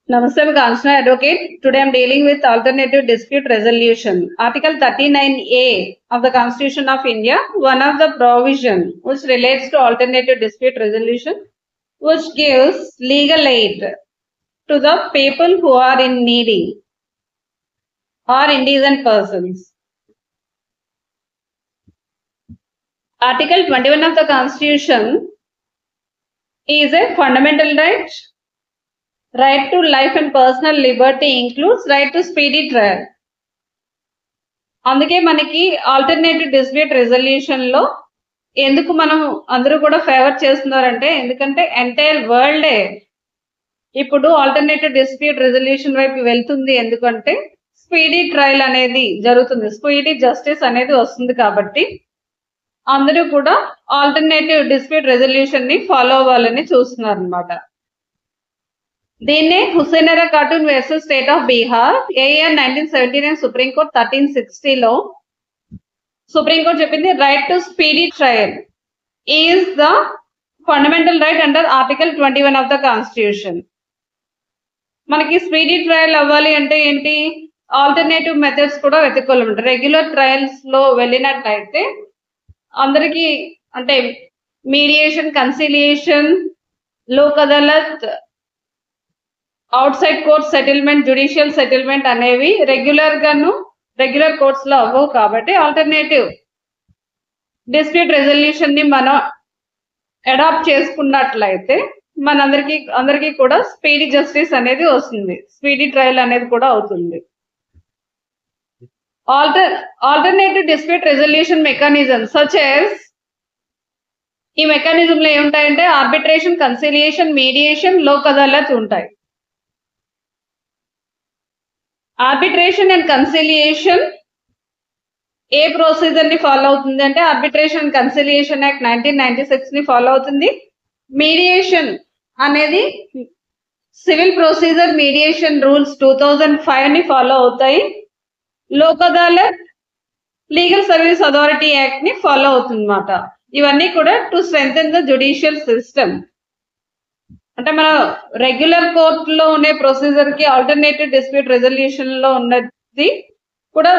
Namaste, I'm Kanchana Advocate. Today I'm dealing with alternative dispute resolution. Article 39A of the Constitution of India, one of the provision which relates to alternative dispute resolution, which gives legal aid to the people who are in needy or indigent persons. Article 21 of the Constitution is a fundamental right. Right to life and personal liberty includes right to speedy trial. అందుకే మనకి alternative dispute resolution లో ఎందుకు మనం అందరూ కూడా favour చేస్తున్నారంటే, ఎందుకంటే entire వరల్డే ఇప్పుడు ఆల్టర్నేటివ్ డిస్ప్యూట్ రెజల్యూషన్ వైపు వెళ్తుంది. ఎందుకంటే స్పీడీ ట్రయల్ అనేది జరుగుతుంది, స్పీడీ జస్టిస్ అనేది వస్తుంది. కాబట్టి అందరూ కూడా ఆల్టర్నేటివ్ డిస్ప్యూట్ రెజల్యూషన్ ని ఫాలో అవ్వాలని చూస్తున్నారు అన్నమాట. దీన్నే Hussainara Khatoon versus state of Bihar AR 1979 supreme court 1360 లో సుప్రీం కోర్ట్ చెప్పింది, right to speedy trial is the fundamental right under article 21 of the constitution. మనకి స్పీడీ ట్రయల్ అవ్వాలి అంటే ఏంటి, ఆల్టర్నేటివ్ మెథడ్స్ కూడా వెతుక్కోవాలన్నమాట. రెగ్యులర్ ట్రయల్స్ లో వెళ్ళినట్లయితే అందరికి అంటే mediation, conciliation, Lok Adalat, out side court settlement, judicial settlement అనేవి రెగ్యులర్ కోర్ట్స్ లో అవ్వవు. కాబట్టి ఆల్టర్నేటివ్ డిస్ప్యూట్ రెజల్యూషన్ ని మనం అడాప్ట్ చేసుకున్నట్లయితే అందరికీ కూడా స్పీడీ జస్టిస్ అనేది వస్తుంది, స్పీడీ ట్రయల్ అనేది కూడా అవుతుంది. Alternative dispute resolution mechanism such as, ఈ మెకానిజం లో ఏముంటాయంటే arbitration, conciliation, mediation, Lok Adalat ఉంటాయి. ఆర్బిట్రేషన్ అండ్ కన్సిలియేషన్ ఏ ప్రొసీజర్ ని ఫాలో అవుతుంది అంటే ఆర్బిట్రేషన్ అండ్ కన్సిలియేషన్ యాక్ట్ 1996 ని ఫాలో అవుతుంది. మీడియేషన్ అనేది సివిల్ ప్రొసీజర్ మీడియేషన్ రూల్స్ 2005 ని ఫాలో అవుతాయి. Lok Adalat legal service authority act ని ఫాలో అవుతుంది అన్నమాట. ఇవన్నీ కూడా to strengthen the judicial system. అంటే మన రెగ్యులర్ కోర్ట్ లో ఉండే ప్రొసీజర్ కి ఆల్టర్నేటివ్ డిస్ప్యూట్ రెజల్యూషన్ లో ఉన్నది కూడా,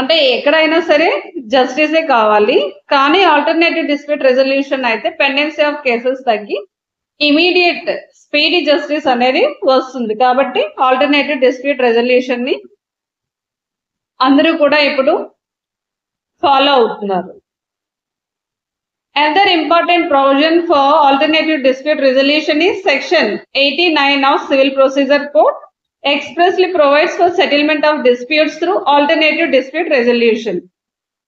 అంటే ఎక్కడైనా సరే జస్టిసే కావాలి. కానీ ఆల్టర్నేటివ్ డిస్ప్యూట్ రెజల్యూషన్ అయితే పెండెన్సీ ఆఫ్ కేసెస్ తగ్గి ఇమీడియట్ స్పీడీ జస్టిస్ అనేది వస్తుంది. కాబట్టి ఆల్టర్నేటివ్ డిస్ప్యూట్ రెజల్యూషన్ ని అందరూ కూడా ఇప్పుడు ఫాలో అవుతున్నారు. Another important provision for alternative dispute resolution is Section 89 of Civil Procedure Code expressly provides for settlement of disputes through alternative dispute resolution.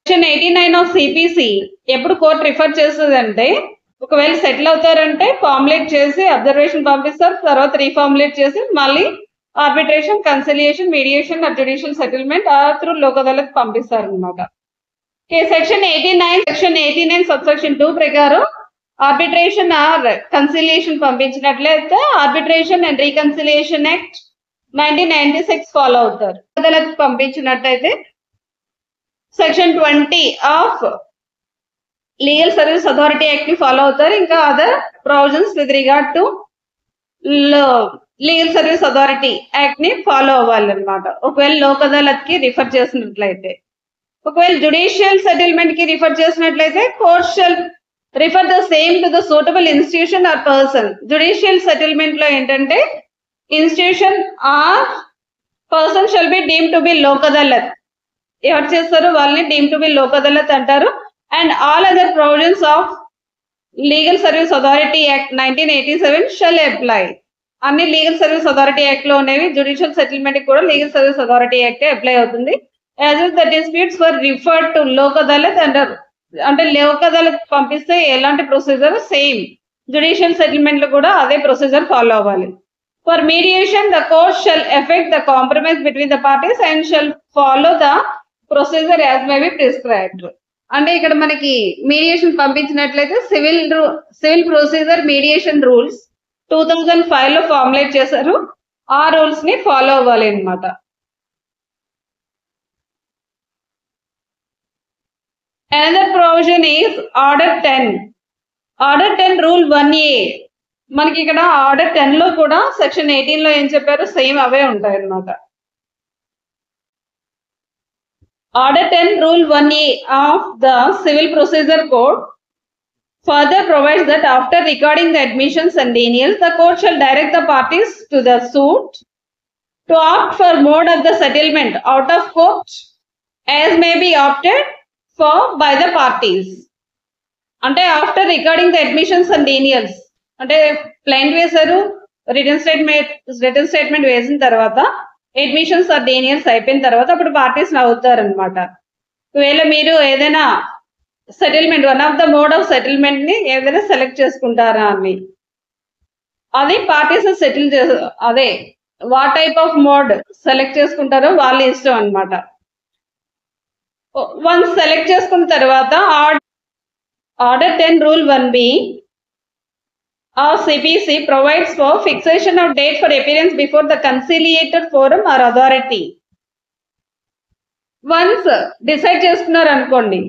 Section 89 of CPC ఎప్పుడు court refer చేస్తుందంటే, ఒకవేళ settle అవుతారంటే formulate చేసి observation పంపిస్తారు, తర్వాత reformulate చేసి మళ్ళీ arbitration, conciliation, mediation, judicial settlement through Lok Adalat పంపిస్తారు అన్నమాట. సెక్షన్ 89 సబ్సెక్షన్ 2 ప్రకారం ఆర్బిట్రేషన్ ఆర్ కన్సిలియేషన్ పంపించినట్లయితే arbitration and reconciliation act 1996 follow అవుతారు. అదాలత్ పంపించినట్లయితే section 20 of legal service authority act ని ఫాలో అవుతారు. ఇంకా other provisions with regard to legal service authority act ని ఫాలో అవ్వాలన్నమాట. ఒకవేళ లోక్ అదాలత్ కి రిఫర్ చేసినట్లయితే, ఒకవేళ జ్యుడిషియల్ సెటిల్మెంట్ కి రిఫర్ చేసినట్లయితే court shall refer the same to the suitable institution or person. Judicial settlement లో ఏంటంటే institution or person shall be deem to be Lok Adalat. ఎవరు చేస్తారు వాళ్ళని deem to be Lok Adalat అంటారు. And all other provisions of legal service authority act 1987 shall apply. అన్ని legal service authority act లో అనేవి judicial settlement కూడా legal service authority act apply అవుతుంది. As if the disputes were referred to Lok Adalat అంటే లోక్ అదాలత్ పంపిస్తే ఎలాంటి procedure same judicial settlement లో కూడా అదే ప్రొసీజర్ ఫాలో అవ్వాలి. For mediation the court shall effect the compromise between the parties and shall follow the procedure as may be prescribed. అంటే ఇక్కడ మనకి మీడియేషన్ పంపించినట్లయితే సివిల్ ప్రొసీజర్ మీడియేషన్ రూల్స్ 2005 లో formulate చేశారు, ఆ రూల్స్ ని ఫాలో అవ్వాలి అన్నమాట. Another provision is Order 10. Order 10 Rule 1A మనకి ఇక్కడ ఆర్డర్ 10 లో కూడా సెక్షన్ 18 లో ఏం చెప్పారు, సేమ్ అవే ఉంటాయి అన్నమాట. Order 10 Rule 1A of the Civil Procedure Code further provides that after recording the admissions and denials, the court shall direct the parties to the suit to opt for mode of the settlement out of court as may be opted for by the parties. అంటే after recording the admissions and denials, అంటే plaint వేశారు, return statement వేసిన తర్వాత admissions are డీనియల్స్ అయిపోయిన తర్వాత అప్పుడు parties అవుతారనమాట. ఒకవేళ మీరు ఏదైనా settlement, one of the mode of settlement ని ఏదైనా సెలెక్ట్ చేసుకుంటారా అని, అది పార్టీస్ సెటిల్ అదే what type of mode select చేసుకుంటారో వాళ్ళ ఇష్టం అనమాట. వన్స్ సెలెక్ట్ చేసుకున్న తర్వాత order 10 Rule 1B of CPC provides for fixation of date for appearance before the conciliator forum or authority. Once decide చేసుకున్నారు అనుకోండి,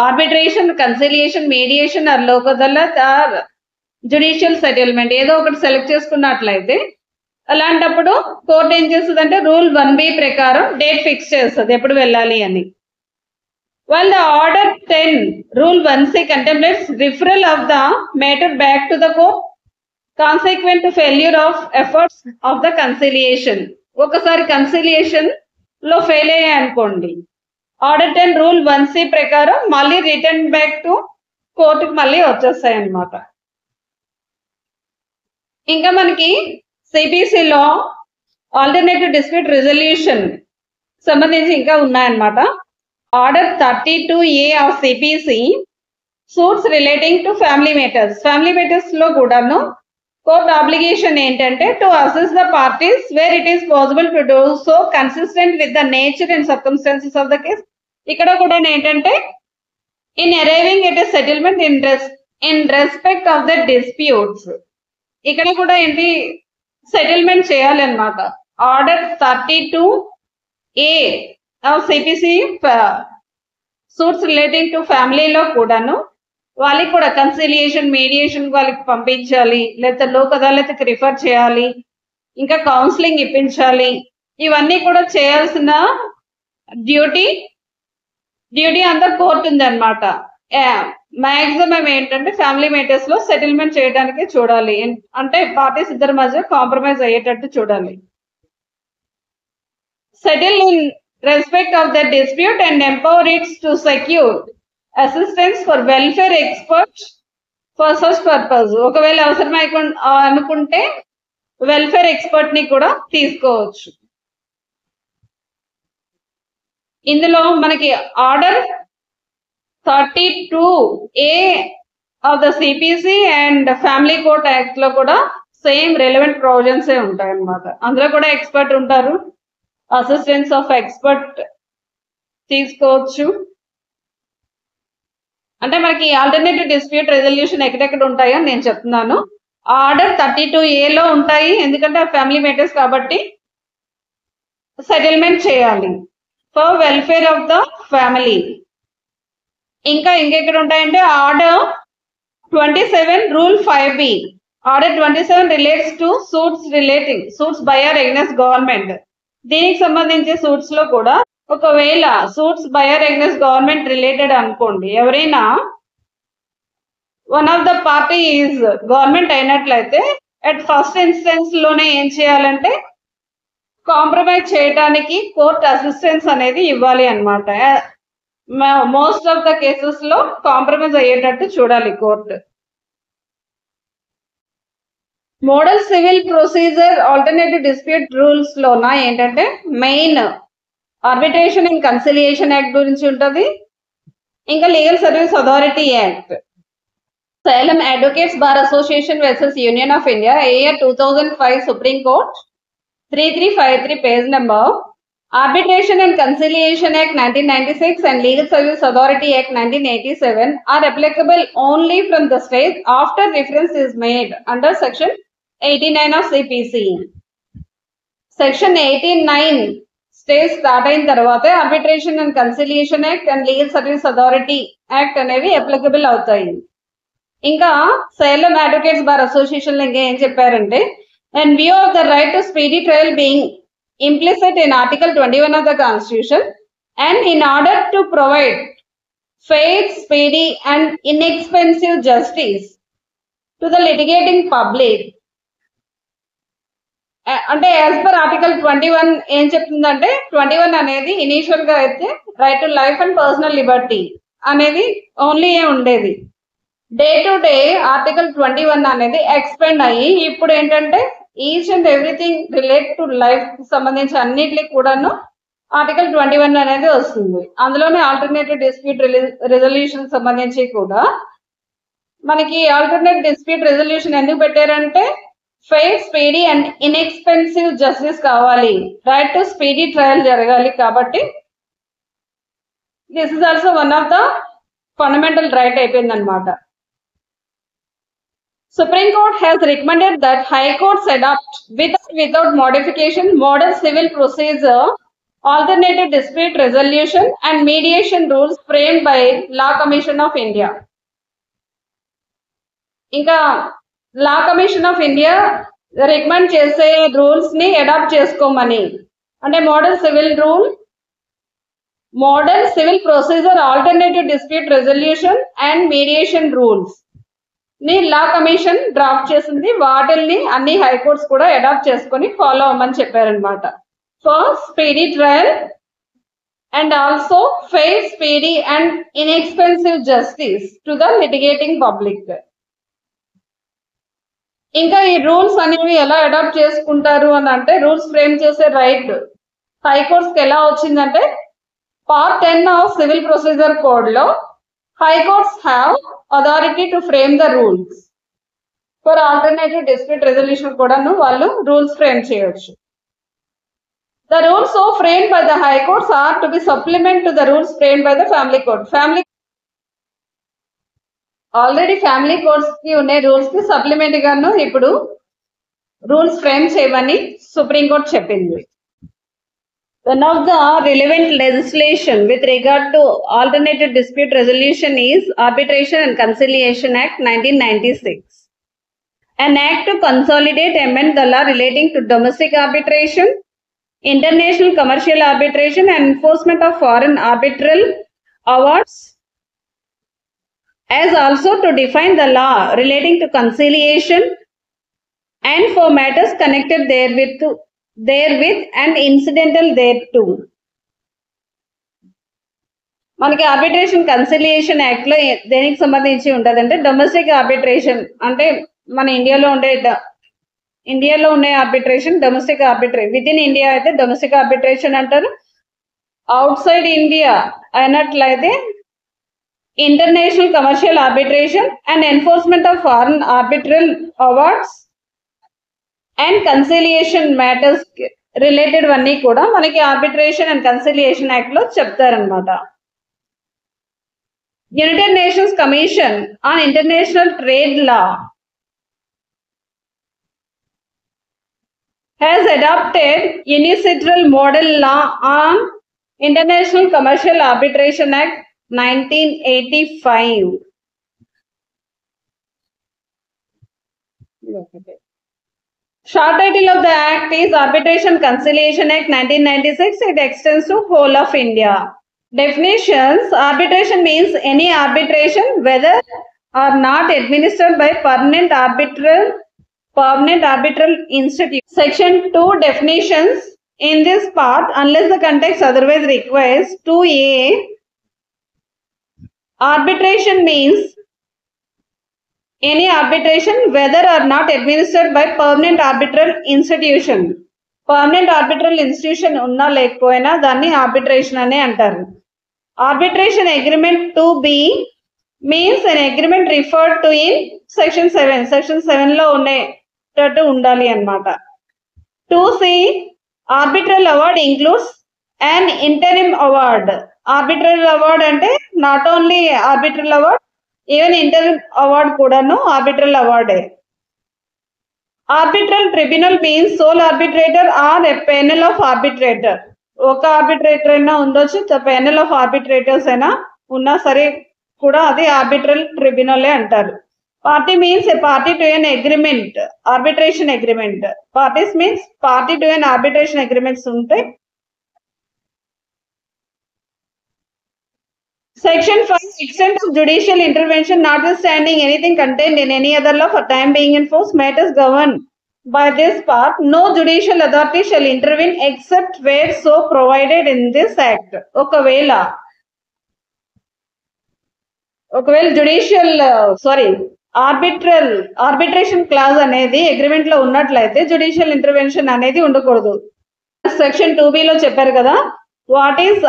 arbitration, conciliation, mediation or Lok Adalat or judicial settlement ఏదో ఒకటి సెలెక్ట్ చేసుకున్నట్లయితే అలాంటప్పుడు కోర్టు ఏం చేస్తుంది అంటే Rule 1B ప్రకారం డేట్ ఫిక్స్ చేస్తుంది ఎప్పుడు వెళ్ళాలి అని. While the Order 10 Rule 1C contemplates referral of the matter back to the court consequent to failure of efforts of the conciliation. ఒకసారి కన్సిలియేషన్ లో ఫెయిల్ అయ్యాయి అనుకోండి, Order 10 Rule 1C ప్రకారం మళ్ళీ రిటర్న్ బ్యాక్ టు కోర్టుకి మళ్ళీ వచ్చేస్తాయి అన్నమాట. ఇంకా మనకి సిపిసిలో ఆల్టర్నేటివ్ డిస్ప్యూట్ రిజల్యూషన్ సంబంధించి ఇంకా ఉన్నాయన్నమాట. Order 32A of CPC suits relating to family matters. Family matters లో కూడాను కోర్ట్ ఆబ్లిగేషన్ ఏంటంటే to assess the parties where it is possible to do so consistent with the nature and circumstances of the case. ఇక్కడ కూడా ఏంటంటే in arriving at a settlement in respect of the disputes, ఇక్కడ కూడా ఏంటి settlement చేయాలన్నమాట. Order 32A CPC suits relating to ఫ్యామిలీలో కూడాను వాళ్ళకి కూడా కన్సిలియేషన్, మీడియేషన్ వాళ్ళకి పంపించాలి, లేకపోతే లోక్ అదాలత్కి రిఫర్ చేయాలి, ఇంకా కౌన్సిలింగ్ ఇప్పించాలి. ఇవన్నీ కూడా చేయాల్సిన డ్యూటీ ఆన్ ద కోర్ట్ ఉంది అనమాట. మాక్సిమం ఏంటంటే ఫ్యామిలీ మేటర్స్ లో సెటిల్మెంట్ చేయడానికి చూడాలి, అంటే పార్టీస్ ఇద్దరి మధ్య కాంప్రమైజ్ అయ్యేటట్టు చూడాలి. Settle in respect of the dispute and empower it to secure assistance for welfare experts for such purpose. ఒకవేళ అవసరం అనుకుంటే వెల్ఫేర్ ఎక్స్పర్ట్ ని కూడా తీసుకోవచ్చు. ఇందులో మనకి order 32A of the CPC and family court act లో కూడా సేమ్ రెలవెంట్ ప్రొవిజన్స్ ఉంటాయి అన్నమాట. అందులో కూడా ఎక్స్పర్ట్ ఉంటారు, అసిస్టెన్స్ ఆఫ్ ఎక్స్పర్ట్ తీసుకోవచ్చు. అంటే మనకి ఆల్టర్నేటివ్ డిస్ప్యూట్ రెజల్యూషన్ ఎక్కడెక్కడ ఉంటాయో నేను చెప్తున్నాను. ఆర్డర్ 32A లో ఉంటాయి, ఎందుకంటే ఫ్యామిలీ మేటర్స్ కాబట్టి సెటిల్మెంట్ చేయాలి for welfare of the family. ఇంకా ఇంకెక్కడ ఉంటాయంటే order 27 Rule 5B. Order 27 relates to suits by or against government. దీనికి సంబంధించి సూట్స్ లో కూడా ఒకవేళ suits by or against government related అనుకోండి, ఎవరైనా one of the party is government అయినట్లయితే అట్ ఫస్ట్ ఇన్స్టెన్స్ లోనే ఏం చేయాలంటే కాంప్రమైజ్ చేయడానికి కోర్ట్ అసిస్టెన్స్ అనేది ఇవ్వాలి అన్నమాట. మోస్ట్ ఆఫ్ ద కేసెస్ లో కాంప్రమైజ్ అయ్యేటట్టు చూడాలి court. Model civil procedure alternative dispute rules లోన ఏంటంటే main arbitration and conciliation act గురించి ఉంటుంది, ఇంకా legal service authority act, Salem Advocates Bar Association versus Union of India, year 2005 Supreme Court, 3353 page number, Arbitration and Conciliation Act 1996 and Legal Service Authority Act 1987 are applicable only from the state after reference is made under Section 89 of CPC. Section 89 states start అయిన తర్వాత Arbitration and Conciliation Act and Legal Service Authority Act అనేవి applicable అవుతాయి. ఇంకా Salem Advocates Bar Association ఇంకా ఏం చెప్పారంటే, in view of the right to speedy trial being implicit in Article 21 of the Constitution, and in order to provide fair, speedy and inexpensive justice to the litigating public, అంటే as per article 21 ఏం చెప్తుందంటే 21 అనేది initial గా అయితే right to life and personal Liberty అనేది only ఉండేది. Day to day article 21 అనేది expand అయ్యి ఇప్పుడు ఏంటంటే each and everything relate to life సంబంధించి అన్నిటికి కూడాను ఆర్టికల్ 21 అనేది వస్తుంది. అందులోనే ఆల్టర్నేటివ్ డిస్ప్యూట్ రెజల్యూషన్ సంబంధించి కూడా మనకి ఆల్టర్నేట్ డిస్ప్యూట్ రెజల్యూషన్ ఎందుకు పెట్టారంటే fair, speedy and inexpensive justice కావాలి, రైట్ టు స్పీడీ ట్రయల్ జరగాలి. కాబట్టి this is also one of the fundamental right అయిపోయింది అనమాట. Supreme Court has recommended that High Courts adopt without modification modern civil procedure, alternative dispute resolution and mediation rules framed by Law Commission of India. ఇంకా law commission of India recommend చేసే rules ని adapt చేసుకోమని, అంటే model civil procedure, alternative dispute resolution and mediation rules ని law commission draft చేసింది. వాటిల్ని అన్ని high courts కూడా అడాప్ట్ చేసుకొని ఫాలో అవ్వమని చెప్పారనమాట. For speedy trial and also fair, speedy and inexpensive justice to the litigating public. ఇంకా ఈ రూల్స్ అనేవి ఎలా అడాప్ట్ చేసుకుంటారు అని అంటే, రూల్స్ ఫ్రేమ్ చేసే రైట్ హైకోర్ట్స్ కి ఎలా వచ్చిందంటే, part 10 of civil procedure code లో high courts have authority to frame the rules for alternative dispute resolution కూడాను వాళ్ళు రూల్స్ ఫ్రేమ్ చేయొచ్చు. The rules so framed by the High Courts are to be supplement to the rules framed by the Family Court. Already family courts కి ఉన్న rules కి supplement గాను ఇప్పుడు rules frame చేయమని supreme court చెప్పింది. One of the relevant legislation with regard to alternative dispute resolution is Arbitration and Conciliation Act 1996. An act to consolidate amend the law relating to domestic arbitration, international commercial arbitration and enforcement of foreign arbitral awards, as also to define the law relating to conciliation and for matters connected therewith and incidental thereto. మనకి arbitration conciliation act లో దేనికి సంబంధించి ఉంటదంటే, domestic arbitration అంటే మన ఇండియాలో ఉండే arbitration domestic arbitration. With in India అయితే డొమెస్టిక్ ఆర్బిట్రేషన్ అంటారు. అవుట్ సైడ్ ఇండియా అయినట్లయితే international commercial arbitration and enforcement of foreign arbitral awards and conciliation matters related అన్నీ కూడా మనకి ఆర్బిట్రేషన్ అండ్ కన్సిలియేషన్ యాక్ట్ లో చెప్తారనమాట. United nations commission on international trade law has adopted unilateral model law on International Commercial Arbitration Act 1985. Short title of the act is Arbitration Conciliation Act 1996. It extends to whole of India. Definitions: arbitration means any arbitration whether or not administered by permanent arbitral institute. Section 2 definitions in this part, unless the context otherwise requires. 2A, arbitration means any arbitration whether or not administered by permanent arbitral institution. Permanent arbitral institution ఉన్నా లేకపోయినా దాన్ని arbitration అనే అంటారు. Arbitration agreement 2B means an agreement referred to in section 7. Section 7 లో ఉండేటట్టు ఉండాలి అన్నమాట. 2C, arbitral award includes an interim award. Arbitral award అంటే not only arbitral award, even interim award కూడాను arbitral award. Arbitral tribunal means sole arbitrator or a panel of arbitrator. ఒక arbitrator అయినా ఉండొచ్చు, panel of arbitrators అయినా ఉన్నా సరే కూడా అది ఆర్బిట్రల్ ట్రిబ్యునలే అంటారు. Party means a party to an agreement, arbitration agreement. Parties means party to an arbitration agreement ఉంటే. Section 5, extent of judicial intervention notwithstanding anything contained in any other law for time being in force, matters governed by this part, no judicial authority shall intervene except where so provided in this act. ఒకవేళ judicial arbitration clause అనేది agreement లో ఉన్నట్లయితే judicial intervention అనేది ఉండకూడదు. Section 2B లో చెప్పారు కదా what is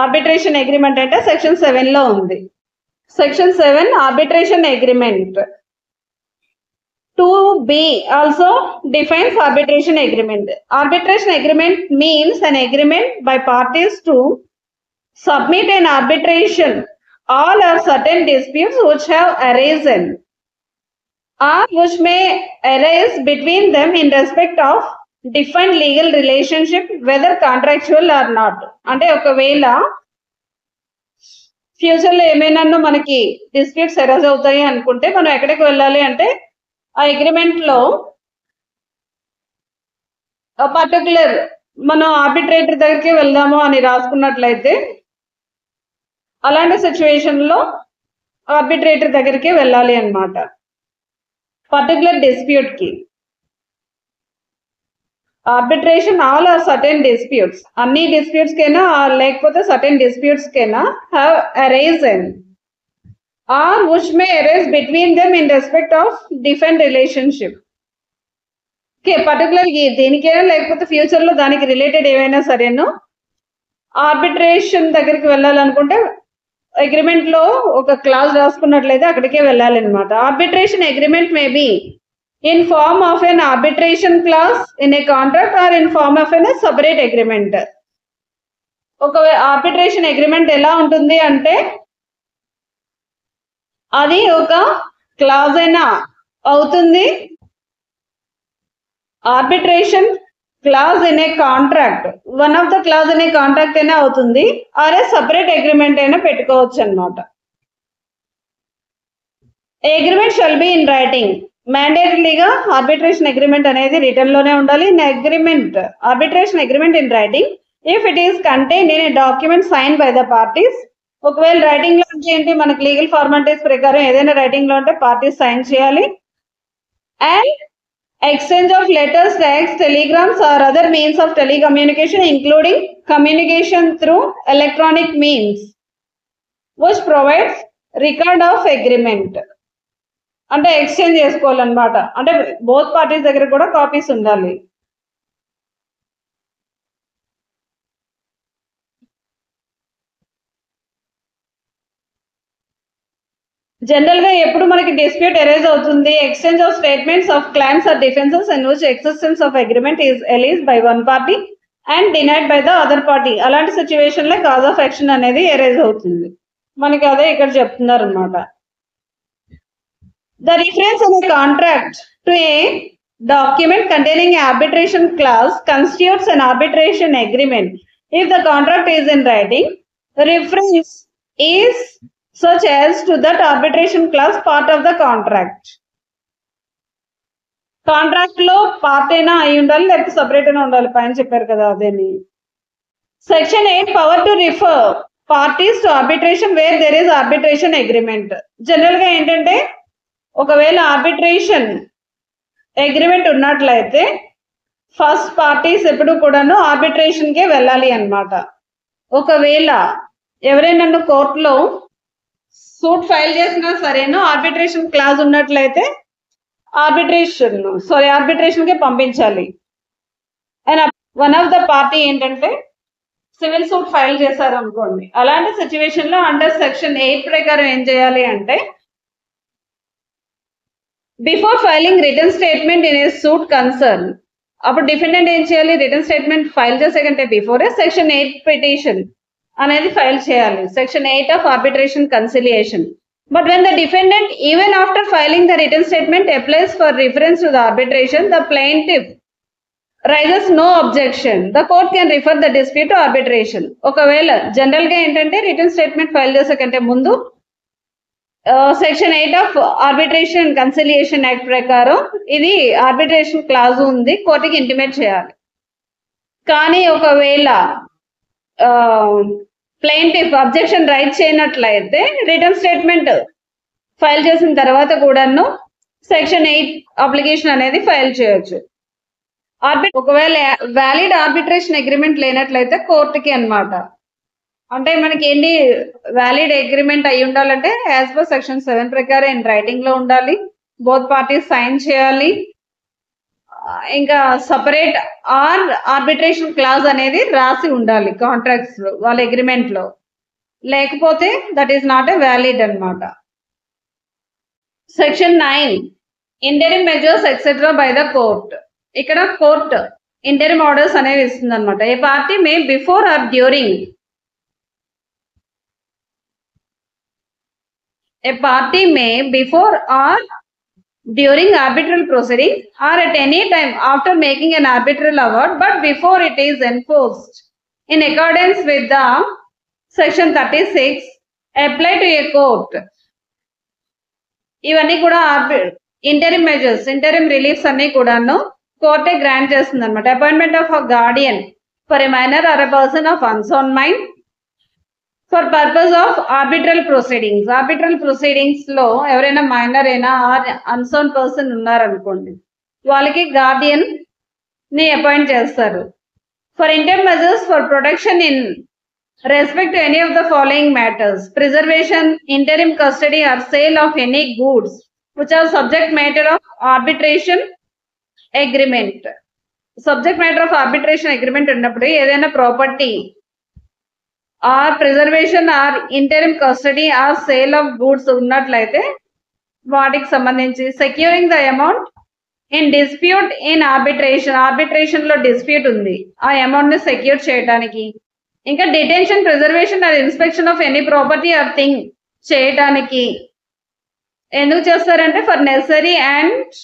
arbitration agreement అంటే సెక్షన్ 7 లో ఉంది. Section 7 arbitration agreement. 2B also defines arbitration agreement. Arbitration agreement means an agreement by parties to submit an arbitration all or certain disputes which have arisen or which may arise between them in respect of defined legal relationship whether contractual or not. అంటే ఒకవేళ future లో ఏమైనా మనకి disputes arise అవుతాయి అనుకుంటే మనం ఎక్కడికి వెళ్ళాలి అంటే ఆ అగ్రిమెంట్ లో పర్టికులర్ మనం ఆర్బిట్రేటర్ దగ్గరికి వెళ్దాము అని రాసుకున్నట్లయితే అలాంటి సిచ్యువేషన్ లో ఆర్బిట్రేటర్ దగ్గరికి వెళ్ళాలి అన్నమాట పర్టికులర్ డిస్ప్యూట్ కి. Arbitration all or certain disputes, అన్ని డిస్ప్యూట్స్ కైనా లేకపోతే సర్టెన్ డిస్ప్యూట్స్ కైనా have arisen or which may arise between them in respect of defined relationship. Okay, particularly దేనికైనా లేకపోతే ఫ్యూచర్ లో దానికి రిలేటెడ్ ఏమైనా సరేను ఆర్బిట్రేషన్ దగ్గరికి వెళ్ళాలనుకుంటే అగ్రిమెంట్ లో ఒక క్లాజ్ రాసుకున్నట్లయితే అక్కడికే వెళ్ళాలి అనమాట. Arbitration agreement may be in form of an arbitration clause in a contract or in form of an separate agreement. ఒక ఆర్బిట్రేషన్ అగ్రిమెంట్ ఎలా ఉంటుంది అంటే అది ఒక క్లాజ్ అయినా అవుతుంది, arbitration clause in a contract one of the clause in a contract అయినా అవుతుంది, ఆర్ సపరేట్ అగ్రిమెంట్ అయినా పెట్టుకోవచ్చు అన్నమాట. Agreement shall be in writing. మ్యాండేటరీగా ఆర్బిట్రేషన్ అగ్రిమెంట్ అనేది రిటర్న్ లోనే ఉండాలి. Arbitration agreement in writing if it is contained in a document sign by the parties. ఒకవేళ రైటింగ్ లో అంటే ఏంటి మనకి లీగల్ ఫార్మాలిటీస్ ప్రకారం ఏదైనా రైటింగ్ లో ఉంటే పార్టీస్ సైన్ చేయాలి. And exchange of letters, text, telegrams or other means of telecommunication including communication through electronic means which provides record of agreement. అంటే ఎక్స్చేంజ్ చేసుకోవాలన్నమాట, అంటే బోత్ పార్టీస్ దగ్గర కూడా కాపీస్ ఉండాలి. జనరల్ గా ఎప్పుడు మనకి డిస్ప్యూట్ అరైజ్ అవుతుంది exchange of statements of claims or defences in which existence of agreement is alleged by one party and denied by the other party. అలాంటి సిచ్యువేషన్ లో కాజ్ ఆఫ్ యాక్షన్ అనేది arise అవుతుంది. మనకి అదే ఇక్కడ చెప్తున్నారు అనమాట. The reference in a contract to a document containing an arbitration clause constitutes an arbitration agreement if the contract is in writing. Reference is such as to that arbitration clause part of the contract. Contract లో part అయినా అయి ఉండాలి లేకపోతే separate అయినా ఉండాలి, పైన చెప్పారు కదా అదేని. Section 8 power to refer parties to arbitration where there is arbitration agreement. General గా ఏంటంటే ఒకవేళ ఆర్బిట్రేషన్ అగ్రిమెంట్ ఉన్నట్లయితే ఫస్ట్ పార్టీస్ ఎప్పుడు కూడాను ఆర్బిట్రేషన్ కే వెళ్ళాలి అన్నమాట. ఒకవేళ ఎవరైనా కోర్టులో సూట్ ఫైల్ చేసినా సరేను ఆర్బిట్రేషన్ క్లాజ్ ఉన్నట్లయితే ఆర్బిట్రేషన్ కే పంపించాలి. And one of the party ఏంటంటే సివిల్ సూట్ ఫైల్ చేశారు అనుకోండి, అలాంటి సిచ్యువేషన్ లో అండర్ సెక్షన్ 8 ప్రకారం ఏం చేయాలి అంటే before filing return statement in a suit concern, అప్పుడు డిఫెండెంట్ ఏం చేయాలి రిటర్న్ స్టేట్మెంట్ ఫైల్ చేసే కంటే బిఫోరే సెక్షన్ 8 పిటిషన్ అనేది ఫైల్ చేయాలి. Section 8 of arbitration conciliation. But when the defendant, even after filing the written statement, applies for reference to the arbitration, the plaintiff raises no objection. The court can refer the dispute to arbitration. ఒకవేళ general గా ఏంటంటే return statement file చేసే కంటే ముందు section 8 of arbitration and conciliation act ప్రకారం ఇది arbitration clause ఉంది, కోర్టుకి ఇంటిమేట్ చేయాలి. కానీ ఒకవేళ ప్లెయింటిఫ్ అబ్జెక్షన్ రైట్ చేయనట్లయితే రిటర్న్ స్టేట్మెంట్ ఫైల్ చేసిన తర్వాత కూడాను సెక్షన్ 8 అప్లికేషన్ అనేది ఫైల్ చేయొచ్చు. ఒకవేళ వ్యాలిడ్ ఆర్బిట్రేషన్ అగ్రిమెంట్ లేనట్లయితే కోర్టుకి అన్నమాట. అంటే మనకి ఏంటి వ్యాలిడ్ అగ్రిమెంట్ అయి ఉండాలంటే యాజ్ పర్ సెక్షన్ 7 ప్రకారం రైటింగ్ లో ఉండాలి, బోత్ పార్టీస్ సైన్ చేయాలి, ఇంకా సపరేట్ ఆర్బిట్రేషన్ క్లాజ్ అనేది రాసి ఉండాలి కాంట్రాక్ట్స్ లో వాళ్ళ అగ్రిమెంట్ లో, లేకపోతే that is not a valid అన్నమాట. Section 9 interim measures etcetera by the court. ఇక్కడ కోర్ట్ ఇంటరిమ్ ఆర్డర్స్ అనేవి ఇస్తుంది అనమాట. A party may before or during A party may before or during arbitral proceedings or at any time after making an arbitral award, but before it is enforced in accordance with the section 36 apply to a court. ఇవన్నీ కూడా interim measures, interim reliefs అన్ని కూడాను కోర్టే grant చేస్తుంది అనమాట. Appointment of a guardian for a minor or a person of unsound mind for purpose of arbitral proceedings. Arbitral proceedings లో ఎవరైనా minor అయినా unsound person ఉన్నారనుకోండి, వాళ్ళకి గార్డియన్ ని అపాయింట్ చేస్తారు. For interim measures for protection in respect to any of the following matters: preservation, interim custody or sale of any goods which are subject matter of arbitration agreement. Subject matter of arbitration agreement ఉన్నప్పుడు ఏదైనా property or preservation or interim custody or sale of goods ఉన్నట్లయితే వాటికి సంబంధించి securing the amount in dispute in arbitration. Arbitration లో dispute ఉంది, ఆ amount ని secure చేయడానికి, ఇంకా detention, preservation or inspection of any property or thing చేయడానికి. ఎందుకు చేస్తారంటే for necessary and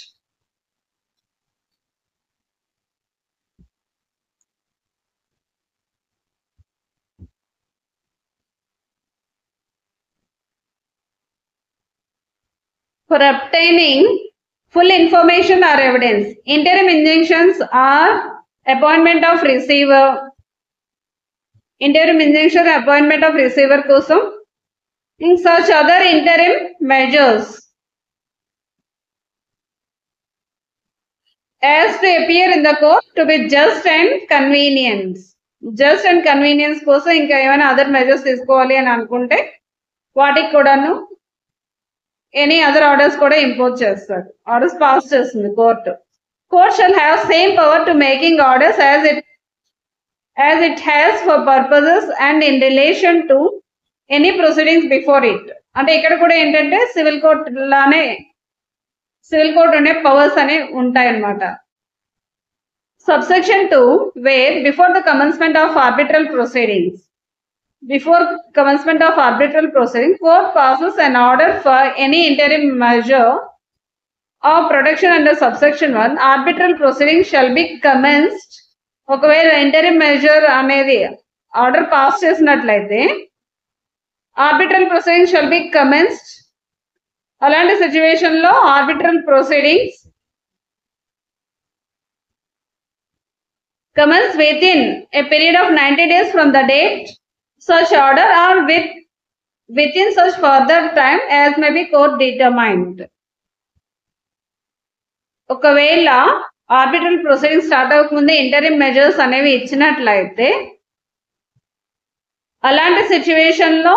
for obtaining full information or evidence. Interim injunctions are appointment of receiver. Interim injunction appointment of receiver kosam. In such other interim measures as to appear in the court to be just and convenience. Just and convenience కోసం ఇంకా ఏమైనా other measures తీసుకోవాలి అని అనుకుంటే వాటికి కూడాను any other orders కూడా impose చేస్తారు, ఆర్డర్స్ పాస్ చేస్తుంది court. Court shall have same power to making orders as it has for purposes and in relation to any proceedings before it. అంటే ఇక్కడ కూడా ఏంటంటే సివిల్ కోర్ట్ లానే సివిల్ కోర్ట్ ఉండే powers అనేవి ఉంటాయన్నమాట. Subsection 2 where before the commencement of arbitral proceedings. Before commencement of arbitral proceeding, court passes an order for any interim measure of protection under subsection 1. Arbitral proceeding shall be commenced. ఒకవేళ interim measure అనేది order pass చేసినట్లయితే arbitral proceeding shall be commenced. అలాంటి situation లో arbitral proceedings commence within a period of 90 days from the date such order or within such further time as may be court determined. ఒకవేళ arbitral proceeding start అవ్వకముందే interim measures అనేవి ఇచ్చినట్లయితే అలాంటి situation లో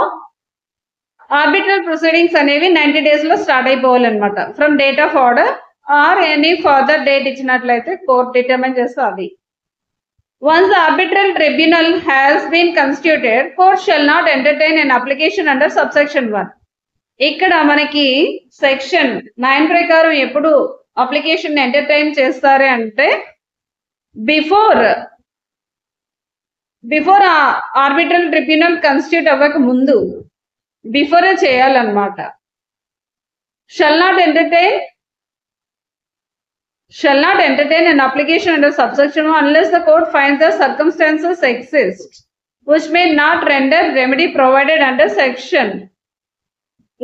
arbitral proceedings అనేవి 90 days లో start అయిపోవాలన్నమాట. From date of order or any further date ఇచ్చినట్లయితే కోర్ట్ డిటర్మైన్ చేస్తుంది. Once the arbitral tribunal has been constituted, court shall not entertain an application under subsection 1. ఇక్కడ మనకి సెక్షన్ 9 ప్రకారం ఎప్పుడు అప్లికేషన్ ఎంటర్టైన్ చేస్తారు అంటే బిఫోర్ ఆర్బిట్రల్ ట్రిబ్యునల్ కన్స్టిట్యూట్ అవ్వక ముందు బిఫోరే చేయాలన్నమాట. shall not entertain an application under subsection 1 unless the court finds the circumstances exist which may not render remedy provided under section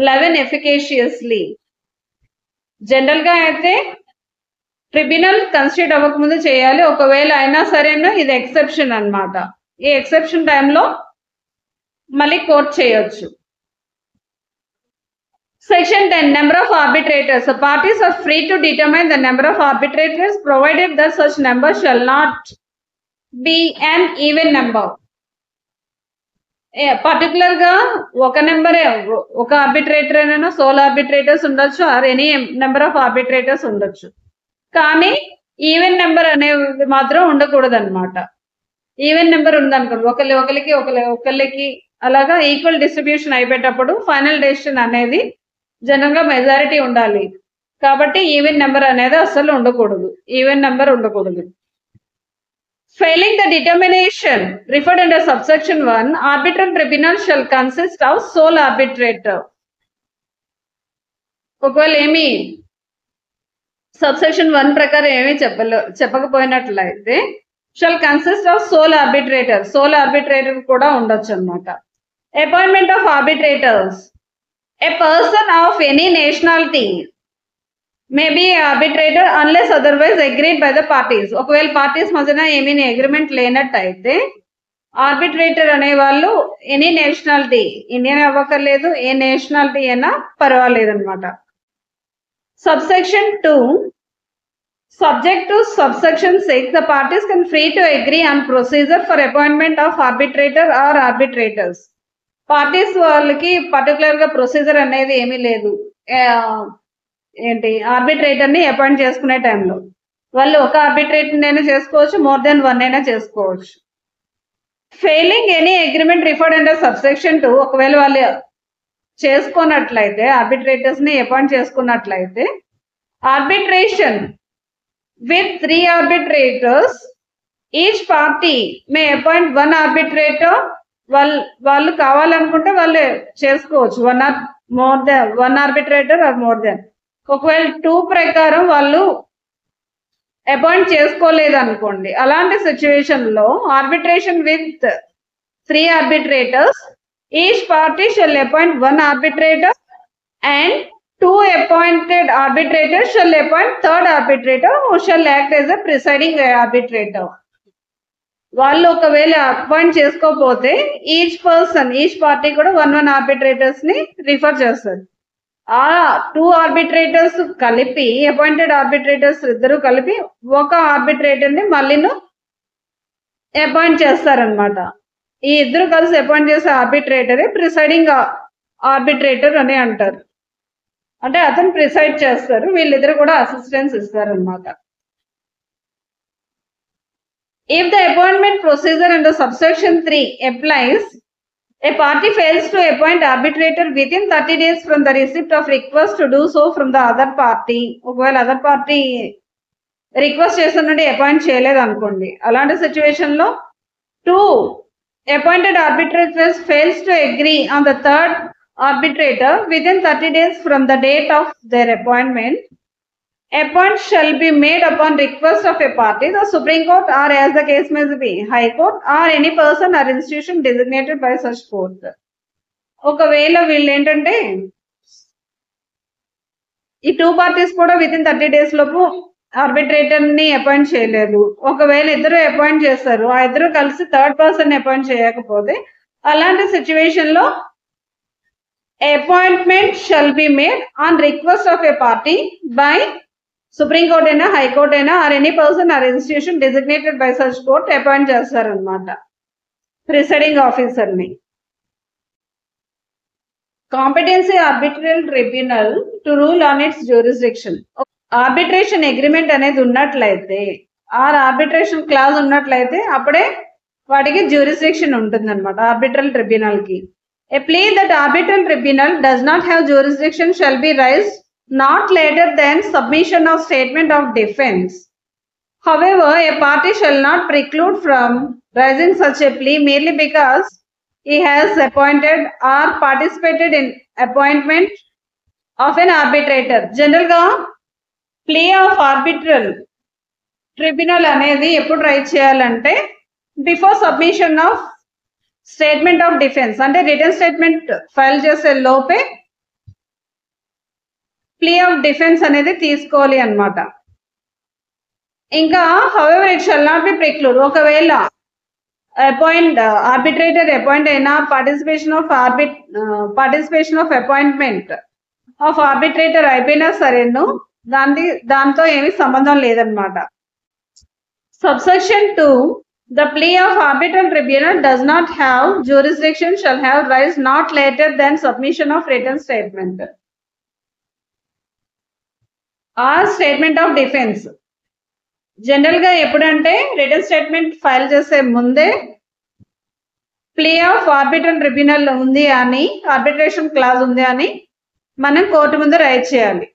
11 ఎఫికేషియస్లీ. General గా అయితే tribunal constitute అవ్వకముందు చేయాలి. ఒకవేళ అయినా సరేనా ఇది ఎక్సెప్షన్ అన్నమాట. ఈ ఎక్సెప్షన్ టైంలో మళ్ళీ కోర్ట్ చేయొచ్చు. Section 10, number of arbitrators. The parties are free to determine the number of arbitrators provided that such number shall not be an even number. Particular గా ఒక నెంబరే, ఒక ఆర్బిట్రేటర్ అయినా సోల్ ఆర్బిట్రేటర్స్ ఉండొచ్చు, or any number of arbitrators ఉండొచ్చు. కానీ even number అనేది మాత్రం ఉండకూడదు అనమాట. ఈవెన్ నెంబర్ ఉందనుకోండి, ఒకళ్ళకి అలాగా ఈక్వల్ డిస్ట్రిబ్యూషన్ అయిపోయేటప్పుడు ఫైనల్ డెసిషన్ అనేది జనరల్ గా మెజారిటీ ఉండాలి. కాబట్టి ఈవెన్ నెంబర్ అనేది అస్సలు ఉండకూడదు, ఈవెన్ నెంబర్ ఉండకూడదు. Failing the determination referred under subsection 1, arbitral tribunal shall consist of sole arbitrator. ఒకవేళ ఏమి సబ్సెక్షన్ 1 ప్రకారం ఏమి చెప్పకపోయినట్లయితే shall consist of sole arbitrator, sole arbitrator కూడా ఉండొచ్చు అన్నమాట. Appointment of arbitrators. A person of any nationality may be arbitrator unless otherwise agreed by the parties. ఒకవేళ parties మధ్యన ఏమీ అగ్రిమెంట్ లేనట్టయితే ఆర్బిట్రేటర్ అనే వాళ్ళు ఎనీ నేషనాలిటీ, ఇండియన్ అవ్వకర్లేదు, ఏ నేషనాలిటీ అయినా పర్వాలేదు అనమాట. Subsection 2, subject to subsection 6, the parties can free to agree on procedure for appointment of arbitrator or arbitrators. Parties వాళ్ళకి particular గా ప్రొసీజర్ అనేది ఏమీ లేదు. ఏంటి ఆర్బిట్రేటర్ ని అపాయింట్ చేసుకునే టైంలో వాళ్ళు ఒక ఆర్బిట్రేటర్ అయినా చేసుకోవచ్చు, మోర్ దెన్ వన్ అయినా చేసుకోవచ్చు. Failing any agreement referred under subsection 2, ఒకవేళ వాళ్ళు చేసుకున్నట్లయితే ఆర్బిట్రేటర్స్ ని అపాయింట్ చేసుకున్నట్లయితే arbitration with 3 arbitrators, each party may appoint 1 arbitrator. వాళ్ళు కావాలనుకుంటే వాళ్ళు చేసుకోవచ్చు, 1 arbitrator or more than. ఒకవేళ 2 ప్రకారం వాళ్ళు అపాయింట్ చేసుకోలేదు అనుకోండి, అలాంటి సిచ్యువేషన్ లో arbitration with 3 arbitrators, each party shall appoint 1 arbitrator and 2 appointed arbitrators shall appoint 3rd arbitrator who shall act as a presiding arbitrator. వాళ్ళు ఒకవేళ అపాయింట్ చేసుకోకపోతే ఈచ్ పార్టీ కూడా 1 ఆర్బిట్రేటర్స్ ని రిఫర్ చేస్తారు. ఆ 2 ఆర్బిట్రేటర్స్ కలిపి, అపాయింటెడ్ ఆర్బిట్రేటర్స్ ఇద్దరు కలిపి ఒక ఆర్బిట్రేటర్ ని మళ్ళీ అపాయింట్ చేస్తారనమాట. ఈ ఇద్దరు కలిసి అపాయింట్ చేసే ఆర్బిట్రేటరే ప్రిసైడింగ్ ఆర్బిట్రేటర్ అని అంటారు. అంటే అతను ప్రిసైడ్ చేస్తారు, వీళ్ళిద్దరు కూడా అసిస్టెన్స్ ఇస్తారనమాట. If the appointment procedure under subsection 3 applies, a party fails to appoint arbitrator within 30 days from the receipt of request to do so from the other party. ఒకవేళ other party request చేస్తున్నట్టు appoint చేయలేదు అనుకోండి, అలాంటి situation లో 2 appointed arbitrators fails to agree on the 3rd arbitrator within 30 days from the date of their appointment, appointment shall be made upon request of a party, the Supreme Court or as the case may be, High Court or any person or institution designated by such court. ఒకవేళ వీళ్ళు ఏంటంటే ఈ 2 parties కూడా within 30 days లోపు arbitrator ని appoint చేయలేదు, ఒకవేళ ఇద్దరు అపాయింట్ చేస్తారు, ఆ ఇద్దరు కలిసి 3rd పర్సన్ అపాయింట్ చేయకపోతే అలాంటి సిచ్యువేషన్ లో appointment shall be made on request of A party by supreme court అయినా, హైకోర్ట్ అయినా or any person or institution designated by such court appoint చేస్తారనమాట ప్రిసైడింగ్ ఆఫీసర్ ని. Competency arbitral tribunal to rule on it's jurisdiction. Arbitration agreement అనేది ఉన్నట్లయితే, are arbitration clause ఉన్నట్లయితే అప్పుడే వాటికి jurisdiction ఉంటుంది అనమాట ఆర్బిట్రల్ ట్రిబ్యునల్ కి. A plea that arbitral tribunal does not have jurisdiction shall be raised not later than submission of statement of defense. However, a party shall not preclude from raising such a plea merely because he has appointed or participated in appointment of an arbitrator. General ga plea of arbitral tribunal అనేది ఎప్పుడు raise చేయాలంటే before submission of statement of defence, అంటే written statement file చేసే లోపే plea of defence అనేది తీసుకోవాలి అన్నమాట. ఇంకా however it shall not be preclude, ఒకవేళ ఆర్బిట్రేటర్ అపాయింట్ అయినా participation of appointment of arbitrator అయిపోయినా సరేను దాంతో ఏమీ సంబంధం లేదన్నమాట. Subsection 2, the plea of arbitral tribunal does not have jurisdiction shall have rise not later than submission of written statement or statement of defense. General గా ఎప్పుడంటే return statement file చేసే ముందే ప్లీ ఆఫ్ ఆర్బిట్రల్ ట్రిబ్యునల్ ఉంది అని, arbitration clause ఉంది అని మనం court ముందు రైట్ చేయాలి.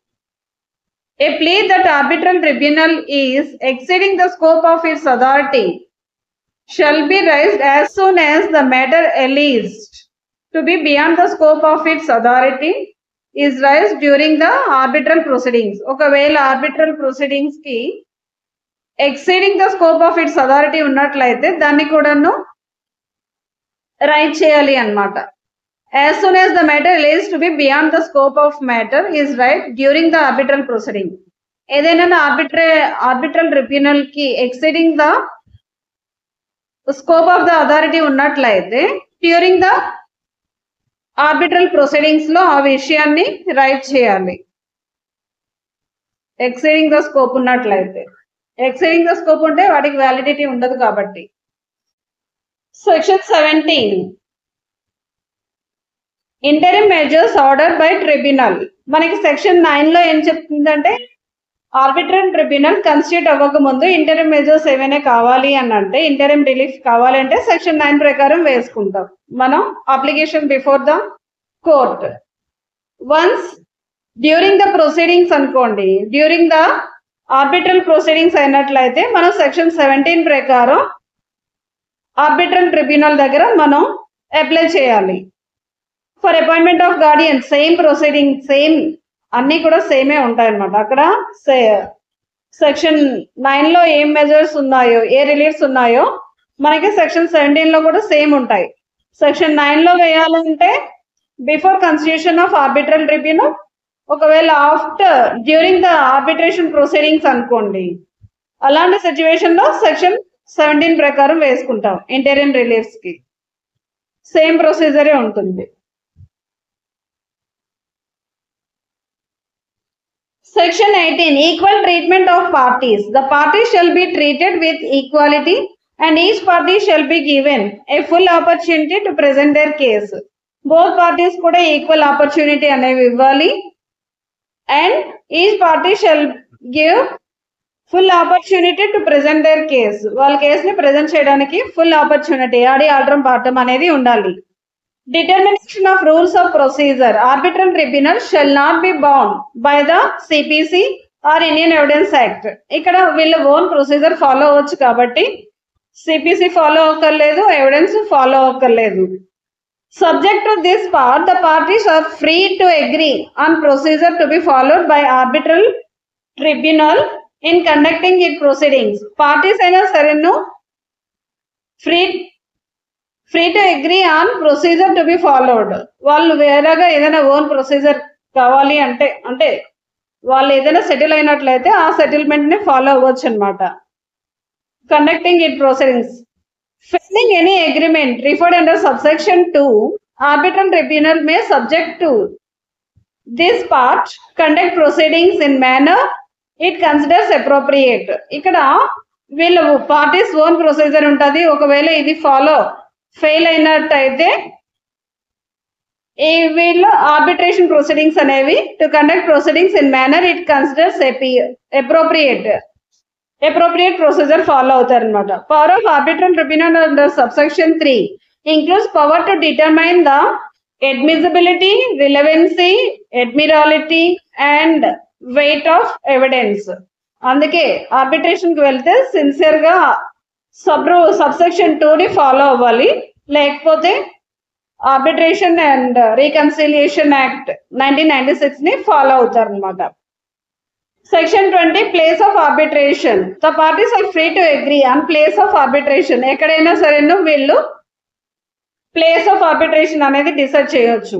A plea that arbitral tribunal is exceeding the scope of its authority shall be raised as soon as the matter alleged to be beyond the scope of its authority is raised during the arbitral proceedings. ఒకవేళ arbitral proceedings కి exceeding the scope of its authority ఉన్నట్లయితే దాన్ని కూడాను right చేయాలి అన్నమాట. As soon as the matter alleged to be beyond the scope of matter is raised during the arbitral proceeding. ఏదైనా arbitral tribunal కి exceeding the scope of the authority ఉన్నట్లయితే during the arbitral proceedings లో ఆ విషయాన్ని right చేయాలి. Exceeding the scope ఉన్నట్లయితే, exceeding the scope ఉంటే వాటికి వ్యాలిడిటీ ఉండదు కాబట్టి. Section 17, interim measures order by tribunal. మనకి సెక్షన్ 9 లో ఏం చెప్తుందంటే ఆర్బిట్రల్ ట్రిబ్యునల్ కన్స్టిట్యూట్ అవ్వక ముందు ఇంటరిమ్ మెజర్స్ ఏమైనా కావాలి అని అంటే, ఇంటరిమ్ రిలీఫ్ కావాలి అంటే సెక్షన్ 9 ప్రకారం వేసుకుంటాం మనం application before the court. Once during the proceedings అనుకోండి, డ్యూరింగ్ ద ఆర్బిట్రల్ ప్రొసీడింగ్స్ అయినట్లయితే మనం సెక్షన్ 17 ప్రకారం ఆర్బిట్రల్ ట్రిబ్యునల్ దగ్గర మనం అప్లై చేయాలి. For appointment of Guardian same proceeding, same అన్ని కూడా సేమే ఉంటాయి అన్నమాట. అక్కడ సెక్షన్ 9 లో ఏం మెజర్స్ ఉన్నాయో, ఏ రిలీఫ్స్ ఉన్నాయో మనకి సెక్షన్ 17 లో కూడా సేమ్ ఉంటాయి. సెక్షన్ 9 లో వేయాలంటే before constitution of arbitral tribunal, ఒకవేళ after during the arbitration proceedings అనుకోండి, అలాంటి సిచ్యువేషన్ లో సెక్షన్ 17 ప్రకారం వేసుకుంటాం. ఇంటరిమ్ రిలీఫ్స్ కి సేమ్ ప్రొసీజరే ఉంటుంది. Section 18, equal treatment of parties. The parties shall be treated with equality and each party shall be given a full opportunity to present their case. Both parties kuda equal opportunity అనేవి ఇవ్వాలి and each party shall give full opportunity to present their case. వాళ్ళ case ని present చేయడానికి full opportunity, ఆడి ఆల్టరం పాఠం అనేది ఉండాలి. Determination of rules of procedure. Arbitral tribunal shall not be bound by the CPC or Indian Evidence Act. ఇక్కడ వీళ్ళ own procedure follow అవ్వచ్చు కాబట్టి CPC ఫాలో అవ్వక్కర్లేదు, ఎవిడెన్స్ ఫాలో అవ్వక్కర్లేదు. Subject to this part, the parties are free to agree on procedure to be followed by arbitral tribunal in conducting its proceedings. Parties అయినా సరేను free to agree on procedure to be followed. వాళ్ళు వేరేగా ఏదైనా own procedure కావాలి అంటే వాళ్ళు ఏదైనా settle అయినట్లయితే ఆ సెటిల్మెంట్ ని ఫాలో అవ్వచ్చు అనమాట. Conducting it proceedings. Filing any agreement referred under subsection 2, arbitral tribunal May subject to this part conduct proceedings in manner it considers appropriate. ఇక్కడ వీళ్ళు పార్టీస్ ఓన్ ప్రొసీజర్ ఉంటుంది. ఒకవేళ ఇది ఫెయిల్ అయినట్టయితే వీళ్ళు ఆర్బిట్రేషన్ ప్రొసీడింగ్స్ అనేవి to conduct proceedings in manner it considers appropriate procedure follow అవుతారు అనమాట. Power of arbitral tribunal under subsection 3 includes power to determine the admissibility, relevancy, admiralty and weight of evidence. అందుకే arbitration కి వెళ్తే sincere గా subsection 2 ని follow అవ్వాలి, లేకపోతే arbitration and reconciliation act 1996 ని ఫాలో అవుతారు అనమాట. Section 20, place of arbitration. The parties are free to agree on place of arbitration. ఎక్కడైనా సరేను వీళ్ళు ప్లేస్ ఆఫ్ ఆర్బిట్రేషన్ అనేది డిసైడ్ చేయొచ్చు.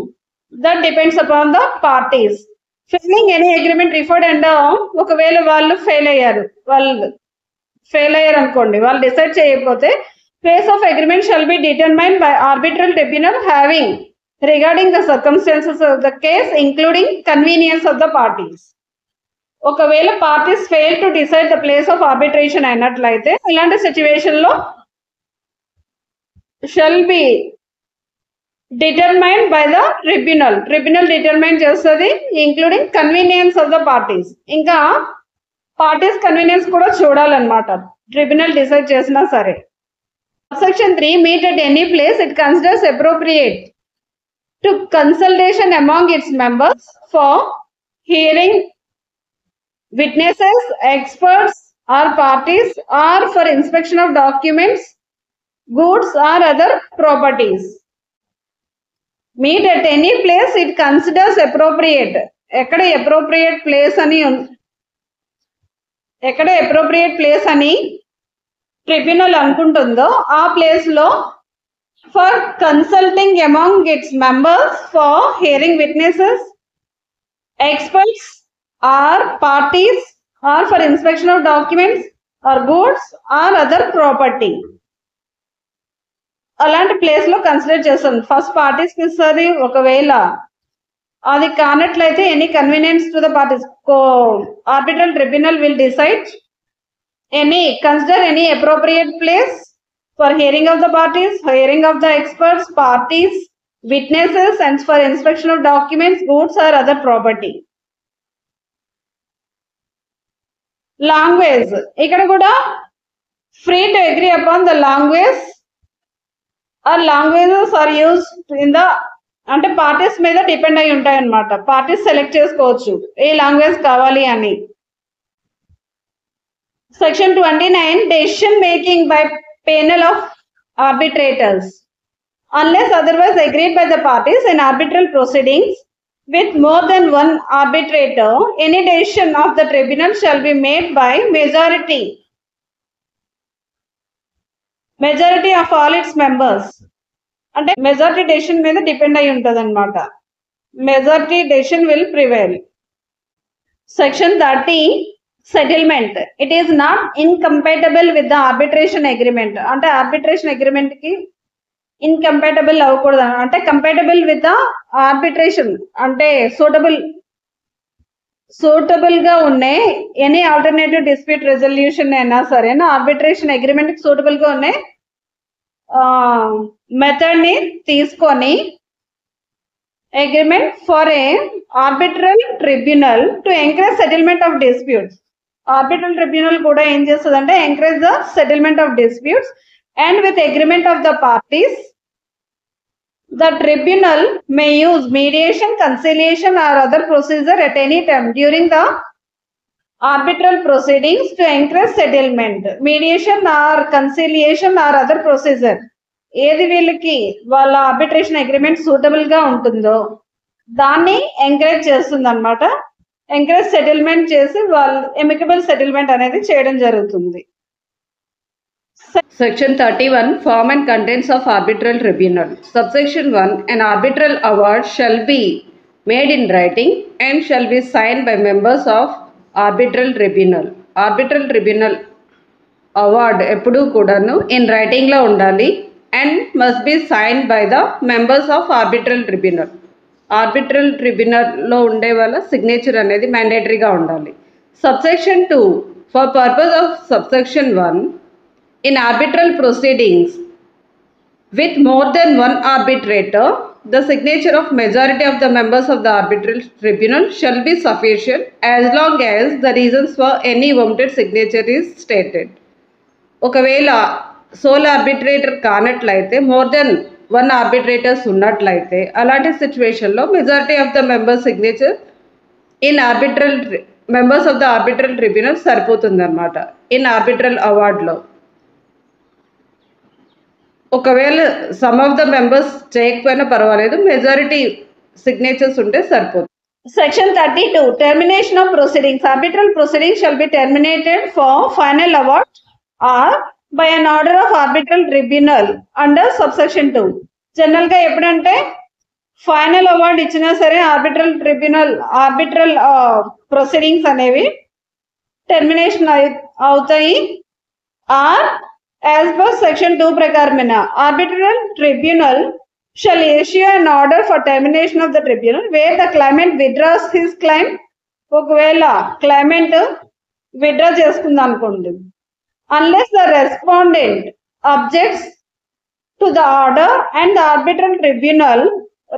That depends upon the parties. Failing any agreement referred and ఒకవేళ వాళ్ళు ఫెయిల్ అయ్యారు అనుకోండి, వాళ్ళు డిసైడ్ చేయకపోతే place of agreement shall be determined by arbitral tribunal having regarding the circumstances of the case including convenience of the parties. ఒకవేళ parties fail to decide the place of arbitration అయినట్లయితే ఇలాంటి situation లో shall be determined by the tribunal determine చేస్తుంది, including convenience of the parties. ఇంకా parties convenience కూడా చూడాలన్నమాట tribunal decide చేసినా సరే. Section 3 meet at any place it considers appropriate to consultation among its members for hearing witnesses, experts or parties, or for inspection of documents, goods or other properties. Meet at any place it considers appropriate. ఎక్కడ appropriate place అని tribunal అనుకుంటుందో ఆ place లో for consulting among its members for hearing witnesses, experts or parties, or for inspection of documents or goods or other property. అలాంటి place లో consider చేస్తుంది. First parties కి ఇస్తుంది, ఒకవేళ అది కానట్లయితే any convenience to the parties arbitral tribunal will decide consider any appropriate place for hearing of the parties, hearing of the experts, parties, witnesses, and for inspection of documents, goods or other property. Language. ఇక్కడ కూడా free to agree upon the language or languages are used in the అంటే parties మీద depend అయి ఉంటాయి అన్నమాట. Parties select చేసుకోవచ్చు ఏ language కావాలి అని. Section 29 decision making by panel of arbitrators. Unless otherwise agreed by the parties in arbitral proceedings with more than one arbitrator, any decision of the tribunal shall be made by majority of all its members. అంటే majority decision మీద depend అయి ఉంటుంది అనమాట. Majority decision will prevail. Section 30 settlement. It is not incompatible with the arbitration agreement. అంటే arbitration agreement కి incompatible అవ్వకూడదు, అంటే compatible with the arbitration అంటే సూటబుల్ గా ఉన్నాయి ఎనీ ఆల్టర్నేటివ్ డిస్ప్యూట్ రెజల్యూషన్ అయినా సరే ఆర్బిట్రేషన్ అగ్రిమెంట్ కి సూటబుల్ గా ఉన్నాయి మెథడ్ ని తీసుకొని agreement for a arbitral tribunal to encourage settlement of disputes. Arbitral tribunal kuda em chestadante encourage the settlement of disputes, and with agreement of the parties the tribunal may use mediation, conciliation or other procedure at any time during the arbitral proceedings to encourage settlement. Mediation or conciliation or other procedure ఏది వీళ్ళకి వాళ్ళ arbitration agreement suitable గా ఉంటుందో దాన్ని encourage చేస్తుంది అనమాట. Encourage settlement చేసి వాళ్ళు ఎమికబుల్ సెటిల్మెంట్ అనేది చేయడం జరుగుతుంది. Section 31 Form and contents of arbitral tribunal. Subsection 1 An arbitral award shall be made in writing and shall be signed by members of arbitral tribunal. Arbitral tribunal award ఎప్పుడూ కూడాను in writing లో ఉండాలి and must be signed by the members of arbitral tribunal. Arbitral tribunal లో ఉండే వాళ్ళ signature అనేది మ్యాండేటరీగా ఉండాలి. Subsection 2 For purpose of subsection 1 in arbitral proceedings with more than one arbitrator the signature of majority of the members of the arbitral tribunal shall be sufficient as long as the reasons for any omitted signature is stated. ఒకవేళ soul arbitrator కానట్లయితే more than one arbitrators ఉన్నట్లయితే అలాంటి సిచ్యువేషన్లో majority of the members signature in arbitral members of the arbitral tribunal సరిపోతుంది అనమాట. In arbitral అవార్డ్లో ఒకవేళ some of the members చేయకపోయినా పర్వాలేదు, మెజారిటీ సిగ్నేచర్స్ ఉంటే సరిపోతుంది. Section 32 Termination of proceedings. Arbitral proceedings shall be terminated for final award or by an order of arbitral tribunal under subsection 2. General గా ఎప్పుడంటే final award ఇచ్చినా సరే arbitral proceedings అనేవి termination అవుతాయి. ఆర్ యాజ్ పర్ సెక్షన్ 2 ప్రకారమైన arbitral tribunal shall issue an order for termination of the tribunal where the claimant withdraws his claim. ఒకవేళ claimant withdraw చేసుకుంది అనుకోండి, unless the respondent objects to the order and the arbitral tribunal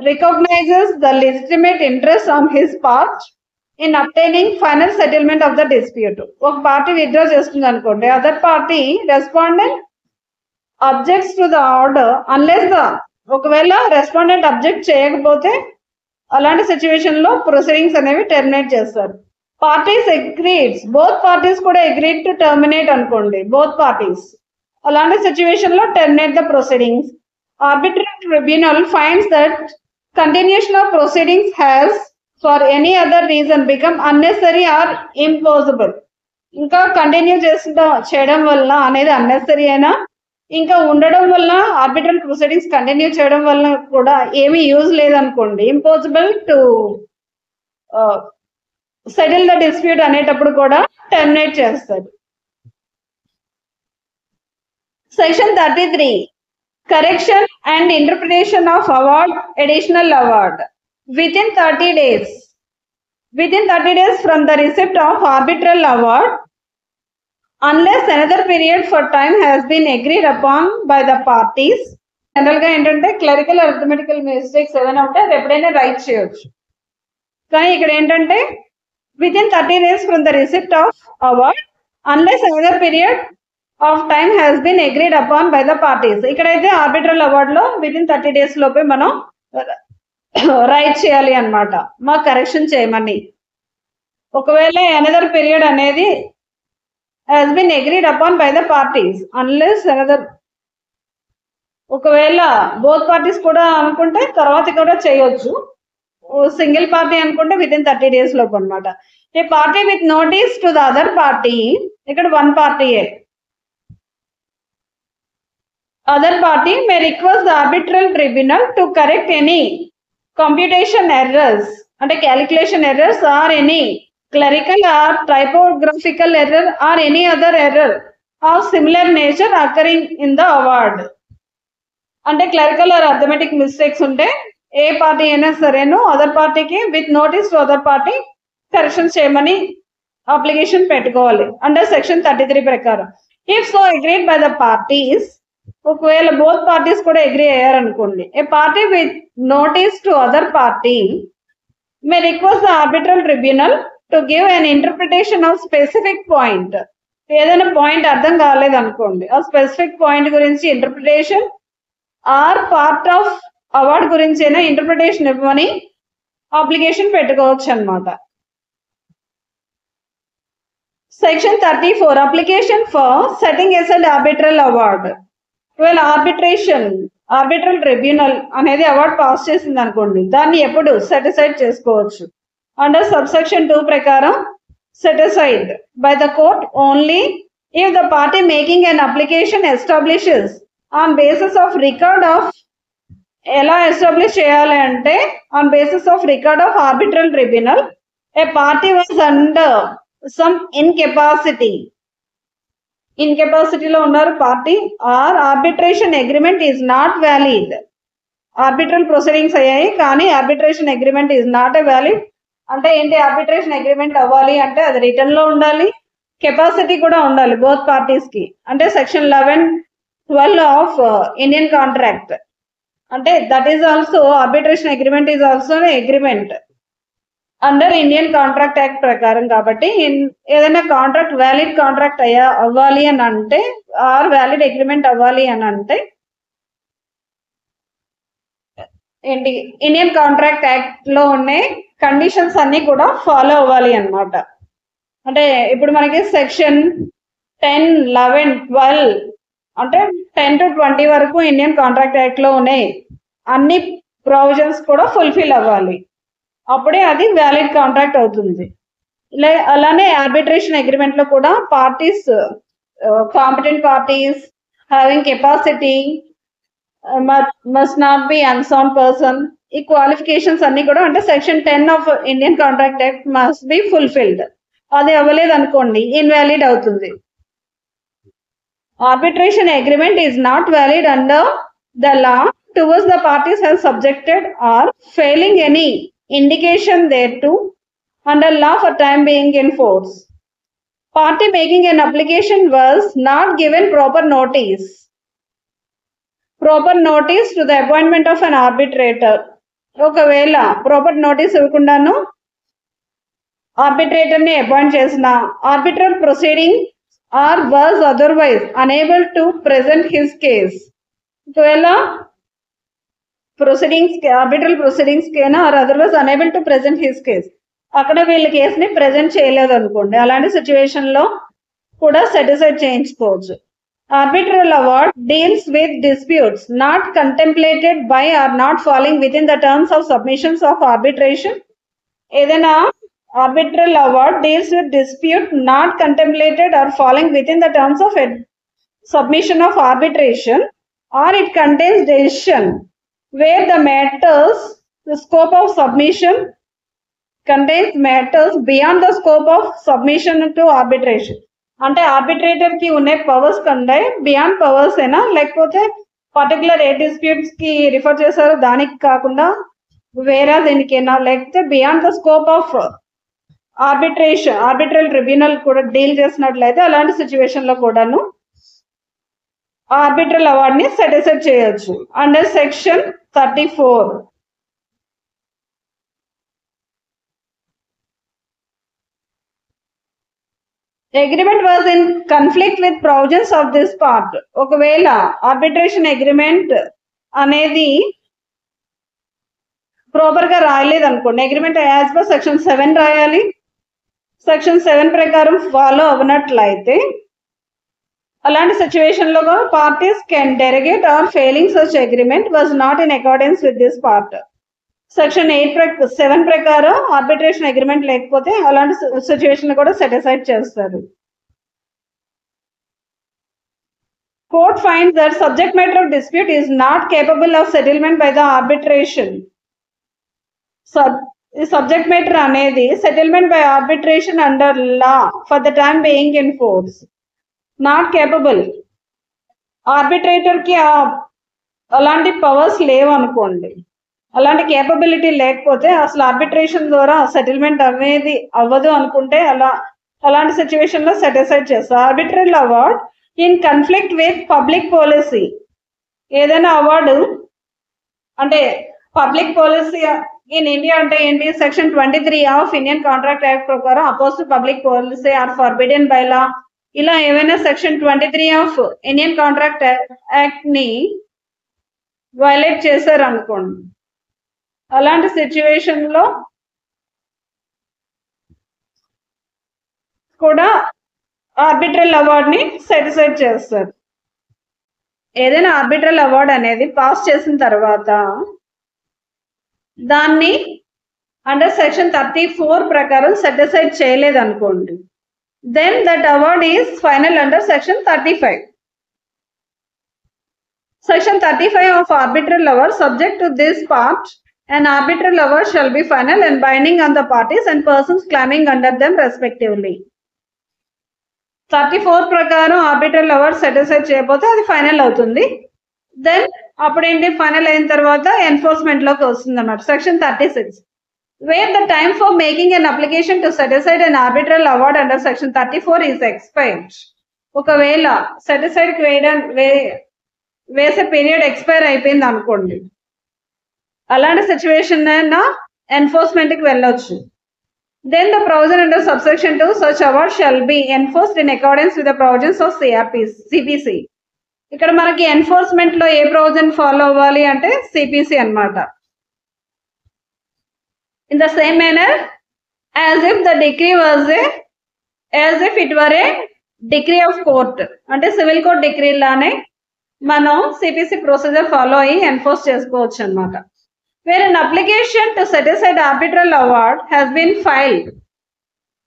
recognizes the legitimate interest on his part in obtaining final settlement of the dispute. ఒక party withdraw చేసుకుంది అనుకోండి, other party respondent objects to the order unless the ఒకవేళ respondent object చేయకపోతే అలాంటి situation లో proceedings అనేవి terminate చేస్తారు. Parties agrees, both parties కూడా అగ్రీడ్ టు టర్మినేట్ అనుకోండి, బోత్ పార్టీస్, అలాంటి సిచ్యువేషన్ లో terminate the proceedings. Arbitral tribunal finds that continuation of proceedings has for any other reason become unnecessary or impossible. ఇంకా continue చేయడం వల్ల అనేది unnecessary అయినా ఇంకా ఉండడం వల్ల ఆర్బిట్రల్ ప్రొసీడింగ్స్ కంటిన్యూ చేయడం వల్ల కూడా ఏమీ యూజ్ లేదనుకోండి, impossible to settle the dispute అనేటప్పుడు కూడా టెర్మినేట్ చేస్తారు. Section 33 correction and interpretation of award additional award within 30 days from the receipt of arbitral award unless another period for time has been agreed upon by the parties. General గా ఏంటంటే clerical arithmetical mistakes ఏదైనా ఉంటే అది ఎప్పుడైనా right చేయొచ్చు, కానీ ఇక్కడ ఏంటంటే within 30 days from the receipt of award unless another period of time has been agreed upon by the parties. ఇక్కడైతే ఆర్బిట్రల్ అవార్డ్ లో within 30 days లోపే మనం రైట్ చేయాలి అన్నమాట, మా కరెక్షన్ చేయమని. ఒకవేళ అనదర్ పీరియడ్ అనేది has been agreed upon by the parties unless another, ఒకవేళ బోత్ పార్టీస్ కూడా అనుకుంటే తర్వాత కూడా చేయొచ్చు, సింగిల్ పార్టీ అనుకుంటే within 30 days లోపు అనమాట. A party with notice to the other party, ఇక్కడ వన్ పార్టీయే, other party may request the arbitral tribunal to correct any computation errors, అంటే calculation errors or any clerical or typographical error or any other error of similar nature occurring in the award. అంటే clerical or arithmetic mistakes ఉంటే ఏ party అయినా సరేను other పార్టీకి with notice to other party correction చేయమని application పెట్టుకోవాలి under section 33 ప్రకారం. If so agreed by the parties, ఒకవేళ బోత్ పార్టీస్ కూడా అగ్రీ అయ్యారనుకోండి, a party with notice to other party may request the arbitral tribunal to give an interpretation of specific point. ఏదైనా point అర్థం కాలేదు అనుకోండి, ఆ specific point గురించి interpretation are part of award గురించి అయినా ఇంటర్ప్రిటేషన్ ఇవ్వమని అప్లికేషన్ పెట్టుకోవచ్చు అన్నమాట. Section 34 application for setting aside arbitral award. ఒకవేళ ఆర్బిట్రల్ ట్రిబ్యునల్ అనేది అవార్డ్ పాస్ చేసింది అనుకోండి, దాన్ని ఎప్పుడు సెటిసైడ్ చేసుకోవచ్చు అండర్ సబ్సెక్షన్ 2 ప్రకారం. Set aside by the court only if the party making an application establishes on basis of record of, ఎలా establish చేయాలి అంటే on basis of record of arbitral tribunal a party was under some ఇన్కెపాసిటీలో ఉన్నారు party, or arbitration agreement is not valid. Arbitral proceedings అయ్యాయి కానీ arbitration agreement is not a valid. అంటే ఏంటి, arbitration agreement అవ్వాలి అంటే అది రిటర్న్ లో ఉండాలి, కెపాసిటీ కూడా ఉండాలి బోత్ పార్టీస్ కి. అంటే సెక్షన్ 11-12 ఆఫ్ ఇండియన్ కాంట్రాక్ట్, అంటే that is also arbitration agreement is also agreement under Indian contract act ప్రకారం. కాబట్టి ఏదైనా కాంట్రాక్ట్ వ్యాలిడ్ కాంట్రాక్ట్ అవ్వాలి అని అంటే ఆర్ వ్యాలిడ్ అగ్రిమెంట్ అవ్వాలి అని అంటే ఏంటి, ఇండియన్ కాంట్రాక్ట్ యాక్ట్ లో ఉండే కండిషన్స్ అన్ని కూడా ఫాలో అవ్వాలి అన్నమాట. అంటే ఇప్పుడు మనకి సెక్షన్ 10, 11, 12 అంటే 10 to 20 వరకు ఇండియన్ కాంట్రాక్ట్ యాక్ట్ లో ఉన్నాయి అన్ని ప్రొవిజన్స్ కూడా ఫుల్ఫిల్ అవ్వాలి, అప్పుడే అది వ్యాలిడ్ కాంట్రాక్ట్ అవుతుంది. అలానే ఆర్బిట్రేషన్ అగ్రిమెంట్ లో కూడా parties, competent parties having capacity, must not be unsound person, ఈ క్వాలిఫికేషన్స్ అన్ని కూడా అంటే section 10 of Indian contract act must be fulfilled. అది అవ్వలేదు అనుకోండి ఇన్వాలిడ్ అవుతుంది. Arbitration agreement is not valid under the law towards the parties have subjected or failing any indication thereto under law for time being in force. Party making an application was not given proper notice to the appointment of an arbitrator. ఒకవేళ proper notice ఇవ్వకుండాను arbitrator ని appoint చేసిన arbitral proceeding or was otherwise unable to present his case. ఒకవేళ arbitral proceedings కేనా or otherwise unable to present his case, అక్కడ వీళ్ళ కేసుని present చేయలేదు అనుకోండి, అలాంటి సిచ్యువేషన్ లో కూడా సెటిసైడ్ చేయించుకోవచ్చు. Arbitral award deals with disputes not contemplated by or not falling within the terms of submissions of arbitration. ఏదైనా arbitral award deals with dispute not contemplated or falling within the terms of submission of arbitration, or it contains decision where the scope of submission contains matters beyond the scope of submission to arbitration. అంటే arbitrator కి ఉన్న powers కంటే beyond powers అయినా లేకపోతే particular ఏ disputes కి refer చేశారో దానికి కాకుండా వేరే దేనికైనా లేకపోతే beyond the scope of arbitral tribunal కూడా డీల్ చేసినట్లయితే అలాంటి సిచ్యువేషన్ లో కూడాను ఆర్బిట్రల్ అవార్డ్ ని సెటిసైడ్ చేయొచ్చు under section 34. Agreement was in conflict with provisions of this part. ఒకవేళ ఆర్బిట్రేషన్ అగ్రిమెంట్ అనేది ప్రాపర్ గా రాయలేదు అనుకోండి, అగ్రిమెంట్ యాజ్ పర్ సెక్షన్ 7 రాయాలి. సెక్షన్ 7 ప్రకారం ఫాలో అవనట్లయితే అలాంటి సిచ్యువేషన్ లో parties can derogate or failing such agreement was not in accordance with this part. Section 7 ప్రకారం ఆర్బిట్రేషన్ అగ్రిమెంట్ లేకపోతే అలాంటి సిచ్యువేషన్ కూడా సెటిసైడ్ చేస్తారు. Court finds that subject matter of dispute is not capable of settlement by the arbitration. Subject matter అనేది settlement by arbitration under law for the time being in force not capable. Arbitrator కి అలాంటి powers లేవు అనుకోండి, అలాంటి capability లేకపోతే అసలు arbitration ద్వారా settlement అనేది అవ్వదు అనుకుంటే అలాంటి సిచ్యువేషన్ లో సెటిసైడ్ చేస్తారు. Arbitral award in conflict with public policy. ఏదైనా అవార్డు అంటే పబ్లిక్ పాలసీ ఇన్ ఇండియా అంటే ఏంటి, section 23 of Indian contract act ప్రకారం oppose to public policy or forbidden by law, ఇలా ఏమైనా section 23 of Indian contract act ని violate చేశారు అనుకోండి, అలాంటి సిచ్యువేషన్ లో కూడా ఆర్బిట్రల్ అవార్డ్ ని సెటిసైడ్ చేస్తారు. ఏదైనా ఆర్బిట్రల్ అవార్డ్ అనేది పాస్ చేసిన తర్వాత దాన్ని అండర్ సెక్షన్ 34 ప్రకారం సెటిసైడ్ చేయలేదు అనుకోండి, then that award is final under section 35. Section 35 of arbitral award subject to this part, an arbitral award shall be final and binding on the parties and persons claiming under them respectively. 34 ప్రకారం arbitral award set aside చేయకపోతే అది final అవుతుంది. Then అప్పుడేంటి, final అయిన తర్వాత enforcement లోకి వస్తుంది అన్నమాట. Section 36 wear the time for making an application to set aside an arbitral award under section 34 is expired. ఒకవేళ సెటిసైడ్ వేసే పీరియడ్ ఎక్స్పైర్ అయిపోయింది అనుకోండి, అలాంటి సిచ్యువేషన్ అయినా ఎన్ఫోర్స్మెంట్ కి వెళ్ళొచ్చు. Then the provision under subsection 2 such award shall be enforced in accordance with the provisions of CPC. ఇక్కడ మనకి ఎన్ఫోర్స్మెంట్ లో ఏ ప్రొవిజన్ ఫాలో అవ్వాలి అంటే CPC అన్నమాట. In the same manner as if it were a decree of court, అంటే civil court degree లానే మనం CPC procedure follow అయ్యి ఎన్ఫోర్స్ చేసుకోవచ్చు అన్నమాట. Where an application to set aside arbitral award has been filed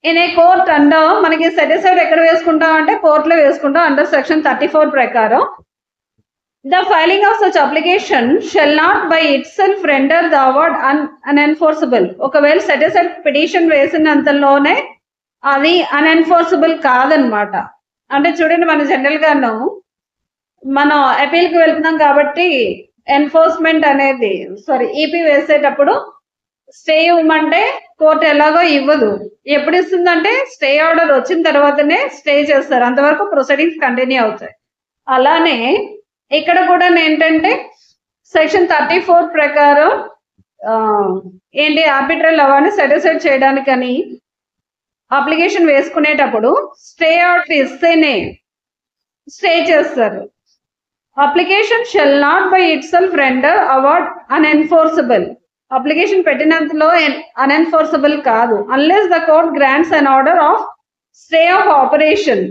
in a court under, మనకి set aside ఎక్కడ వేసుకుంటాం అంటే కోర్టులో వేసుకుంటాం అండర్ సెక్షన్ 34 ప్రకారం. The filing of such application shall not by itself render the award unenforceable. ఒకవేళ set aside petition వేసినంతలోనే అది unenforceable కాదనమాట. అంటే చూడండి, మన జనరల్ గాను మనం అపీల్ కి వెళ్తున్నాం కాబట్టి ఎన్ఫోర్స్మెంట్ అనేది ఈపీ వేసేటప్పుడు స్టే ఇవ్వమంటే కోర్టు ఎలాగో ఇవ్వదు. ఎప్పుడు ఇస్తుందంటే స్టే ఆర్డర్ వచ్చిన తర్వాతనే స్టే చేస్తారు, అంతవరకు ప్రొసీడింగ్స్ కంటిన్యూ అవుతాయి. అలానే ఇక్కడ కూడా ఏంటంటే సెక్షన్ 34 ప్రకారం ఏంటి ఆర్బిట్రల్ అవార్డుని సెటిస్ఫై చేయడానికని అప్లికేషన్ వేసుకునేటప్పుడు స్టే ఆర్డర్ ఇస్తేనే స్టే చేస్తారు. Application shall not by itself render award unenforceable. Application పెట్టినంతలో అన్ఎన్ఫోర్సబుల్ కాదు unless the court grants an order of stay of operation.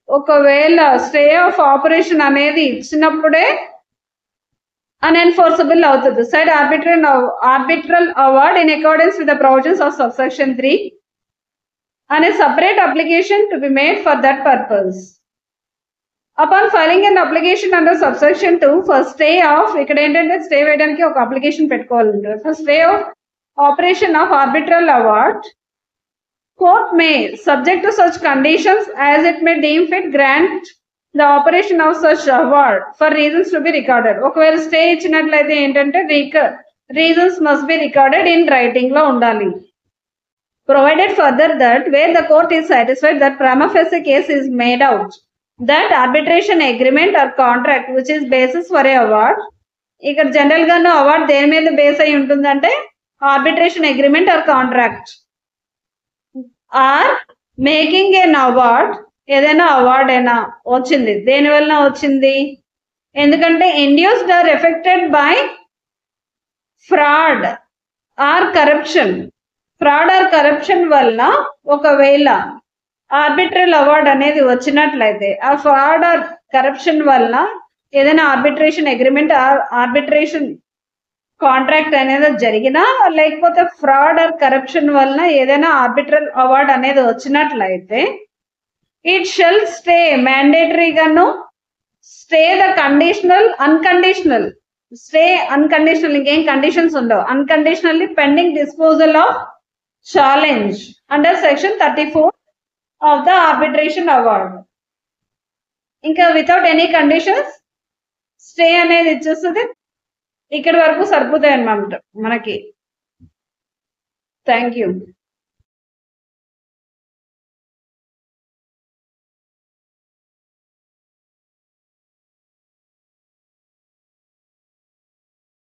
ఒకవేళ స్టే ఆఫ్ ఆపరేషన్ అనేది ఇచ్చినప్పుడే అన్ఎన్ఫోర్సబుల్ అవుతుంది. Side arbitral award in accordance with the provisions of subsection 3 and a separate application to be made for that purpose. Upon filing an application under subsection 2 for stay of, ఇక్కడ ఏంటంటే stay వేయడానికి ఒక application పెట్టుకోవాలి. For stay of operation of arbitral award, court may, subject to such conditions as it may deem fit, grant the operation of such award for reasons to be recorded. ఒకవేళ stay ఇచ్చినట్లయితే ఏంటంటే reasons must be recorded in writing లో ఉండాలి. Provided further that where the court is satisfied that prima facie case is made out that arbitration agreement or contract which is basis for a award, ఇక్కడ general గాను award దేని మీద base అయి ఉంటుందంటే arbitration agreement or contract or making an award. ఏదైనా award అయినా వచ్చింది దేని వలన వచ్చింది, ఎందుకంటే induced or affected by fraud or corruption. Fraud or corruption వల్ల ఒకవేళ ఆర్బిట్రల్ అవార్డ్ అనేది వచ్చినట్లయితే ఆ ఫ్రాడ్ ఆర్ కరప్షన్ వల్ల ఏదైనా ఆర్బిట్రేషన్ అగ్రిమెంట్ ఆర్బిట్రేషన్ కాంట్రాక్ట్ అనేది జరిగినా లేకపోతే ఫ్రాడ్ ఆర్ కరప్షన్ వలన ఏదైనా ఆర్బిట్రల్ అవార్డ్ అనేది వచ్చినట్లయితే ఇట్ షెల్ స్టే మ్యాండేటరీగాను stay the conditional unconditional stay unconditional ఇంకేం కండిషన్స్ ఉండవు unconditionally pending disposal of challenge under section 34 of the arbitration award. ఇంకా వితౌట్ ఎనీ కండిషన్స్ స్టే అనేది ఇచ్చేస్తుంది. ఇక్కడ వరకు సరిపోతాయి అన్నమాట మనకి. Thank you.